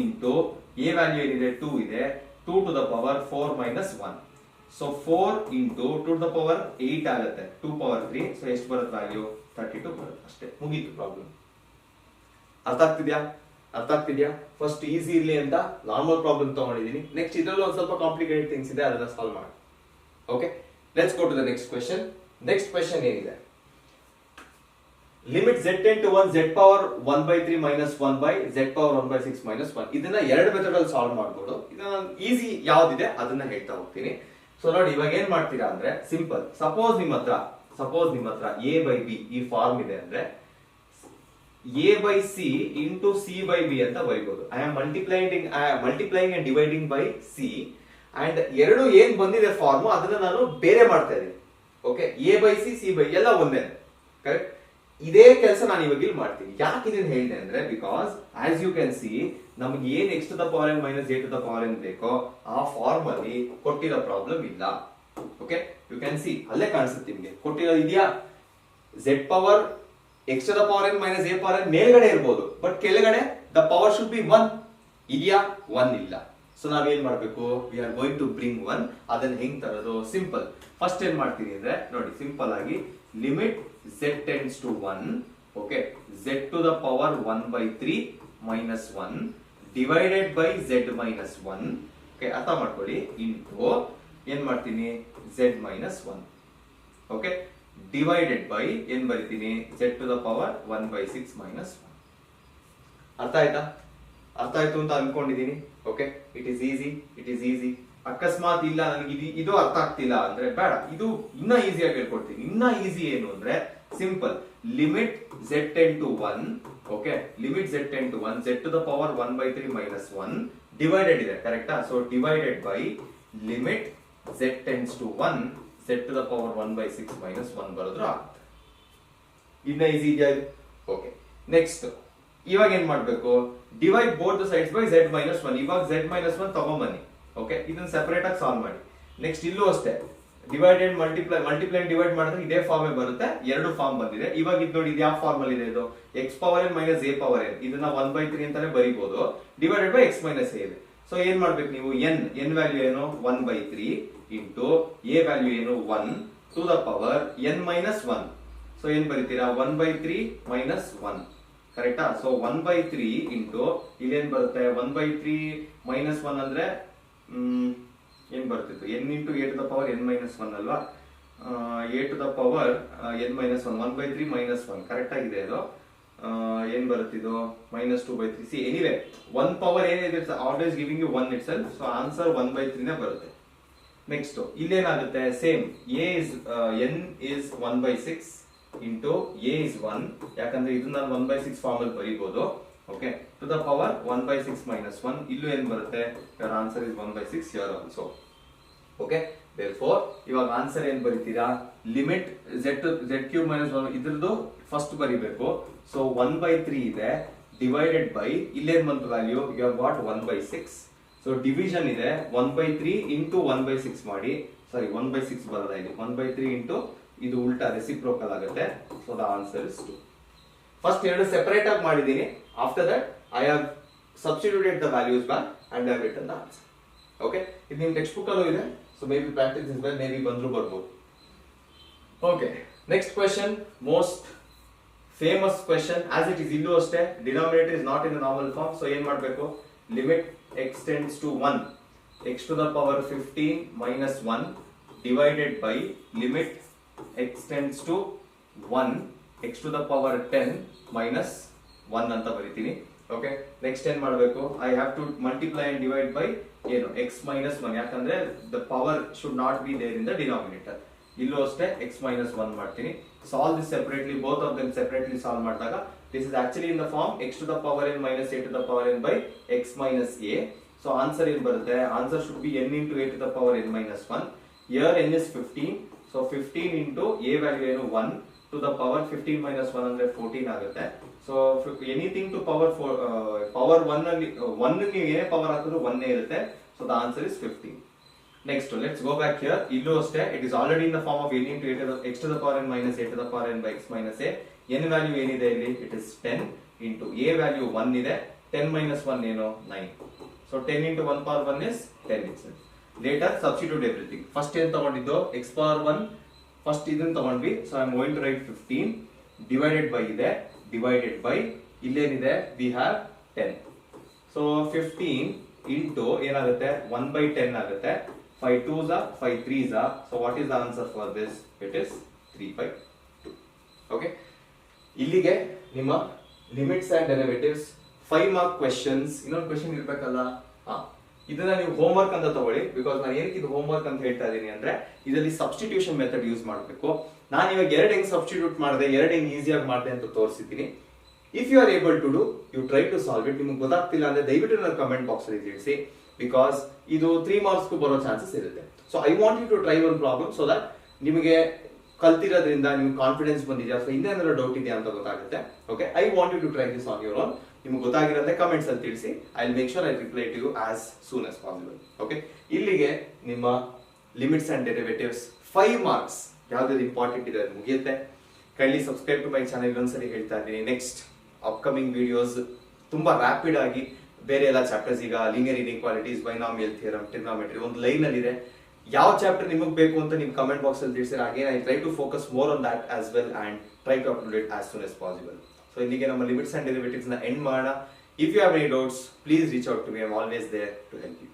into a value ಏನಿದೆ 2 ಇದೆ, 2 to the power 4 minus 1. So 4 into 2 to the power 8 ಆಗುತ್ತೆ, 2 power 3. ಸೊ ಎಷ್ಟು ಬರುತ್ತೆ ವ್ಯಾಲ್ಯೂ, 32 ಬರುತ್ತೆ. ಅಷ್ಟೇ, ಮುಗೀತು ಪ್ರಾಬ್ಲಮ್. ಅರ್ಥ ಆಗ್ತಿದ್ಯಾ? ಫಸ್ಟ್ ಈಸಿ ಇರ್ಲಿ ಅಂತ ನಾರ್ಮಲ್ ಪ್ರಾಬ್ಲಮ್ ತಗೊಂಡಿದ್ದೀನಿ. ನೆಕ್ಸ್ಟ್ ಇದರಲ್ಲೂ ಒಂದು ಸ್ವಲ್ಪ ಕಾಂಪ್ಲಿಕೇಟೆಡ್ ಥಿಂಗ್ಸ್ ಇದೆ, ಅದನ್ನ ಸಾಲ್ವ್ ಮಾಡಿ. Okay, let's go to the next question. Next question ಏನಿದೆ, limit z tend to 1 z power 1/3 minus 1 by z power 1/6 minus 1. ಇದನ್ನ ಎರಡು ಮೆಥಡ್ ಅಲ್ಲಿ ಸಾಲ್ವ್ ಮಾಡ್ಬೋದು. ಇದನ್ನ ಈಸಿ ಯಾವ್ದಿದೆ ಅದನ್ನ ಹೇಳ್ತಾ ಹೋಗ್ತೀನಿ. ಸೊ ನೋಡಿ, ಇವಾಗ ಏನ್ ಮಾಡ್ತೀರಾ ಅಂದ್ರೆ ಸಿಂಪಲ್. ಸಪೋಸ್ ನಿಮ್ಮ ಹತ್ರ a ಬೈ ಬಿ ಈ ಫಾರ್ಮ್ ಇದೆ ಅಂದ್ರೆ a by C into C by B ಅಂತ ಬರೀಬಹುದು. I am multiplying and dividing by C and ಎರಡು ಏನ್ ಬಂದಿದೆ ಫಾರ್ಮ್ ಅದನ್ನ ನಾನು ಬೇರೆ ಮಾಡ್ತಾ ಇದ್ದೀನಿ. Okay, A by C by ಎಲ್ಲ ಒಂದೇ, ಕರೆಕ್ಟ್. ಇದೇ ಕೆಲಸ ನಾನು ಇವಾಗ ಇಲ್ಲಿ ಮಾಡ್ತೀನಿ. ಯಾಕೆ ಇದನ್ನ ಹೇಳಿದೆ ಅಂದ್ರೆ, because as you can see ನಮ್ಗೆ ಏನ್ x to the power n minus a to the power n ಬೇಕೋ ಆ ಫಾರ್ಮ್ ಅಲ್ಲಿ ಕೊಟ್ಟಿರೋ ಪ್ರಾಬ್ಲಮ್ ಇಲ್ಲ. ಓಕೆ, ಯು ಕ್ಯಾನ್ ಸಿ ಅಲ್ಲೇ ಕಾಣಿಸುತ್ತೆ ನಿಮ್ಗೆ ಕೊಟ್ಟಿರೋ ಇದೆಯಾ, z power x to the power n minus a power n ಮೇಲ್ಗಡೆ ಇರಬಹುದು, ಬಟ್ ಕೆಳಗಡೆ ದ ಪವರ್ ಶುಡ್ ಬಿ 1. ಇದೆಯಾ, 1 ಇಲ್ಲ. ಸೊ ನಾವೇನ್ ಮಾಡ್ಬೇಕು, we are going to bring 1. ಅದನ್ನ ಹೆಂಗ್ ತರೋದು, ಸಿಂಪಲ್. ಫಸ್ಟ್ ಏನ್ ಮಾಡ್ತೀನಿ ಅಂದ್ರೆ ನೋಡಿ, ಸಿಂಪಲ್ ಆಗಿ limit z tends to 1, okay, z to the power 1/3 minus 1 divided by z minus 1. Okay, ಅರ್ಥ ಮಾಡ್ಕೊಳ್ಳಿ. ಇಂಟು ಏನ್ ಮಾಡ್ತೀನಿ, z minus 1. Okay, divided by ಏನ್ ಬರಿತೀನಿ, z to the power 1/6 minus 1. ಅರ್ಥ ಆಯ್ತು ಅಂತ ಅನ್ಕೊಂಡಿದೀನಿ. Okay, it is easy. ಅಕಸ್ಮಾತ್ ಇಲ್ಲ ನನಗೆ ಇದು ಅರ್ಥ ಆಗ್ತಿಲ್ಲ ಅಂದ್ರೆ ಬೇಡ, ಇದು ಇನ್ನ ಈಸಿಯಾಗಿ ಹೇಳ್ಕೊಡ್ತೀನಿ. ಇನ್ನ ಈಸಿ ಏನು ಅಂದ್ರೆ simple, limit z tend to 1, okay, limit z tend to 1 z to the power 1/3 minus 1 divided ಇದೆ, ಕರೆಕ್ಟಾ. So divided by limit z tends to 1 z to the power 1/6 minus 1 ಬರೋದ್ರ ಆಗುತ್ತೆ. ಇನ್ನ ಈಸಿ ಇದೆಯಾ ಇದು? ಓಕೆ, ನೆಕ್ಸ್ಟ್ ಇವಾಗ ಏನ್ ಮಾಡ್ಬೇಕು, divide both the sides by z minus 1. ಇವಾಗ z ಮೈನಸ್ 1 ತಗೊಂಬನ್ನಿ. ಓಕೆ, ಇದನ್ನ ಸೆಪರೇಟ್ ಆಗಿ ಸಾಲ್ವ್ ಮಾಡಿ. ನೆಕ್ಸ್ಟ್ ಇಲ್ಲೂ ಅಷ್ಟೇ, ಡಿವೈಡೆಡ್ ಮಲ್ಟಿಪ್ಲೈ ಡಿವೈಡ್ ಮಾಡಿದ್ರೆ ಇದೇ ಫಾರ್ಮ್ ಬರುತ್ತೆ. ಎರಡು ಫಾರ್ಮ್ ಬಂದಿದೆ. ಇವಾಗ ಇದು ನೋಡಿ, ಇದು ಯಾವ ಫಾರ್ಮ್ ಅಲ್ಲಿ ಇದೆ, ಇದು x power n minus a power n. ಇದನ್ನ 1/3 ಅಂತಾನೆ ಬರೀಬಹುದು, divided by x minus a ಇದೆ. ಸೊ ಏನ್ ಮಾಡ್ಬೇಕು ನೀವು, n ವ್ಯಾಲ್ಯೂ ಏನು 1/3 ಇಂಟು a ವ್ಯಾಲ್ಯೂ ಏನು 1 to the power n minus 1. So ಏನ್ ಬರೀತೀರಾ, 1/3 ಮೈನಸ್ 1, ಕರೆಕ್ಟಾ. ಸೊ 1/3 ಇಂಟು ಇಲ್ಲೇನ್ ಬರುತ್ತೆ, 1/3 ಮೈನಸ್ 1 ಅಂದ್ರೆ ಏನ್ ಬರ್ತಿತ್ತು, n into a to the power n minus 1 ಅಲ್ವಾ. a to the power n minus 1, 1/3 minus 1, correct ಆಗಿದೆ. ಇದು ಏನ್ ಬರುತ್ತಿದ್ದು, -2/3. ಸಿ ಎನಿವೆ 1 ಪವರ್ ಏನಿದೆ always giving you 1 itself. So answer 1/3 ನೇ ಬರುತ್ತೆ. ನೆಕ್ಸ್ಟ್ ಇಲ್ಲೇನಾಗುತ್ತೆ, same n is 1/6 into a is 1, ಯಾಕಂದ್ರೆ ಇದು ನಾನು 1/6 ಫಾರ್ಮ್ ಅಲ್ಲಿ ಬರೀಬಹುದು. Okay, to the power 1/6 minus 1. ಇಲ್ಲೂ ಏನ್ ಬರುತ್ತೆ, your answer is 1/6 here also. Okay, therefore ಇವಾಗ ಆನ್ಸರ್ ಏನ್ ಬರೀತೀರಾ, ಲಿಮಿಟ್ z ಕ್ಯೂಬ್ ಮೈನಸ್ 1 ಇದ್ರದ್ದು ಫಸ್ಟ್ ಬರಿಬೇಕು. ಸೊ 1/3 ಇದೆ, ಡಿವೈಡೆಡ್ ಬೈ ಇಲ್ಲೇನ್ ಬಂತು value, you have got 1/6. So division ಇದೆ, 1/3 ಇಂಟು 1/6 ಮಾಡಿ. ಸಾರಿ 1/6 ಬರಲ್ಲ, ಇಲ್ಲಿ 1/3 ಇಂಟು ಇದು ಉಲ್ಟಾ ರೆಸಿಪ್ರೋಕಲ್ ಆಗುತ್ತೆ. So the answer is 2. First ಎರಡು ಸೆಪರೇಟ್ ಆಗಿ ಮಾಡಿದ್ದೀನಿ. After that I have substituted the values back and I have written the answer. Okay, ಇದು ನಿಮ್ಮ ಟೆಕ್ಸ್ಟ್ ಬುಕ್ ಅಲ್ಲೂ ಇದೆ. So maybe practice is well, maybe ಬರ್ಬೋದು. Okay, next question, most famous question as it is. ಇಲ್ಲೂ ಅಷ್ಟೇ denominator is not in the normal form. So ಏನ್ ಮಾಡಬೇಕು, limit x tends to 1, x to the power 15 minus 1 divided by limit x tends to 1 x to the power 10 minus 1 ಅಂತ ಬರೀತೀನಿ. ಓಕೆ, ನೆಕ್ಸ್ಟ್ ಏನ್ ಮಾಡಬೇಕು, I have to multiply and divide by ಏನು x minus 1, ಯಾಕಂದ್ರೆ the power should not be there in the denominator. ಇಲ್ಲೂ ಅಷ್ಟೇ x minus 1 ಮಾಡ್ತೀನಿ. Solve this separately, both of them separately solve ಮಾಡಿದಾಗ this is actually in the form x to the power n minus a to the power n by x minus a. So answer ಏನು ಬರುತ್ತೆ, answer should be n into a to the power n minus 1. Here n is 15, so 15 into a value ಏನು 1 to the power 15 minus 1 ಅಂದ್ರೆ 14 ಆಗುತ್ತೆ. So anything to power 1 ಅಲ್ಲಿ 1 ನೀವು ಏನೇ ಪವರ್ ಹಾಕಿದ್ರು 1 ಇರುತ್ತೆ. So the answer is 15. Next, let's go back here. ಇಲ್ಲೂ ಅಷ್ಟೇ, it is already in the form of n into a to the x to the power n minus a to the power n by x minus a. n value ಏನಿದೆ ಇಲ್ಲಿ, it is 10 into a value 1 ಇದೆ, 10 minus 1 ಏನು 9. So 10 into 1 power 1 is 10 itself. Later substitute everything. First ಏನು ತಗೊಂಡಿದ್ದು x power 1, first ಇದನ್ನು ತಗೊಂಡ್ವಿ. So I am going to write 15 divided by ಇದೆ, divided by ಇಲ್ಲೇನಿದೆ, we have 10. So 15 into ಏನಾಗುತ್ತೆ 1 by 10 ಆಗುತ್ತೆ. 5 2s are 5 3s are. So what is the answer for this? It is 3 by 2. Okay. ಇಲ್ಲಿಗೆ ನಿಮ್ಮ limits and derivatives 5 mark questions. ಇನ್ನೊಂದು ಕ್ವೆಶ್ಚನ್ ಇರ್ಬೇಕಲ್ಲ, ಇದನ್ನ ನೀವು ಹೋಮ್ ವರ್ಕ್ ಅಂತ ತಗೊಳ್ಳಿ. ಬಿಕಾಸ್ ನಾನು ಏನಕ್ಕೆ ಇದು ಹೋಮ್ ವರ್ಕ್ ಅಂತ ಹೇಳ್ತಾ ಇದ್ದೀನಿ ಅಂದ್ರೆ, ಇದರಲ್ಲಿ ಸಬ್ಸ್ಟಿಟ್ಯೂಷನ್ ಮೆಥಡ್ ಯೂಸ್ ಮಾಡಬೇಕು. ನಾನು ಇವಾಗ ಎರಡು ಹೆಂಗ್ ಸಬ್ಸ್ಟಿಟ್ಯೂಟ್ ಮಾಡಿದೆ, ಎರಡು ಹೆಂಗ್ ಈಸಿಯಾಗಿ ಮಾಡಿದೆ ಅಂತ ತೋರಿಸಿದ್ದೀನಿ. If you are able to do, you try to solve it. ನಿಮ್ಗೆ ಗೊತ್ತಾಗ್ತಿಲ್ಲ ಅಂದ್ರೆ ದಯವಿಟ್ಟು ನನ್ನ ಕಮೆಂಟ್ ಬಾಕ್ಸ್ ಅಲ್ಲಿ ತಿಳಿಸಿ. ಬಿಕಾಸ್ ಇದು 3 ಮಾರ್ಕ್ಸ್ಗೂ ಬರೋ ಚಾನ್ಸಸ್ ಇರುತ್ತೆ. So I want you to try one problem, so that ನಿಮಗೆ ಕಲ್ತಿರೋದ್ರಿಂದ ನಿಮ್ಗೆ ಕಾನ್ಫಿಡೆನ್ಸ್ ಬಂದಿದೆಯಾ, ಸೊ ಇನ್ನೇನಾದ್ರು ಡೌಟ್ ಇದೆಯಾ ಅಂತ ಗೊತ್ತಾಗುತ್ತೆ. Okay, I want you to try this on your own. ನಿಮ್ಗೆ ಗೊತ್ತಾಗಿರೋದೇ ಕಮೆಂಟ್ಸ್ ಅಲ್ಲಿ ತಿಳಿಸಿ. I will make sure I reply to you as soon as possible. Okay, ಇಲ್ಲಿಗೆ ನಿಮ್ಮ ಲಿಮಿಟ್ಸ್ ಅಂಡ್ ಡೆರಿವೇಟಿವ್ಸ್ 5 ಮಾರ್ಕ್ಸ್ ಯಾವ್ದು ಇಂಪಾರ್ಟೆಂಟ್ ಇದೆ ಅದು ಮುಗಿಯುತ್ತೆ. Kindly subscribe to my channel. ಇನ್ನೊಂದ್ಸರಿ ಹೇಳ್ತಾ ಇದ್ದೀನಿ, ನೆಕ್ಸ್ಟ್ ಅಪ್ಕಮಿಂಗ್ ವಿಡಿಯೋಸ್ ತುಂಬಾ ರ್ಯಾಪಿಡ್ ಆಗಿ ಬೇರೆ ಎಲ್ಲ ಚಾಪ್ಟರ್ಸ್, ಈಗ linear inequalities, binomial theorem, trigonometry ಒಂದು ಲೈನ್ ಅಲ್ಲಿ ಇದೆ. ಯಾವ ಚಾಪ್ಟರ್ ನಿಮಗೆ ಬೇಕು ಅಂತ ನೀವು ಕಮೆಂಟ್ ಬಾಕ್ಸ್ ಅಲ್ಲಿ ತಿಳಿಸಿದ್ರೆ, again I try to focus more on that as well and try to upload it as soon as possible. So ಇಲ್ಲಿಗೆ ನಮ್ಮ ಲಿಮಿಟ್ಸ್ ಅಂಡ್ ಡೆರಿವೇಟಿವ್ಸ್ ನ ಎಂಡ್ ಮಾಡೋಣ. If you have any doubts, please reach out to me. I am always there to help you.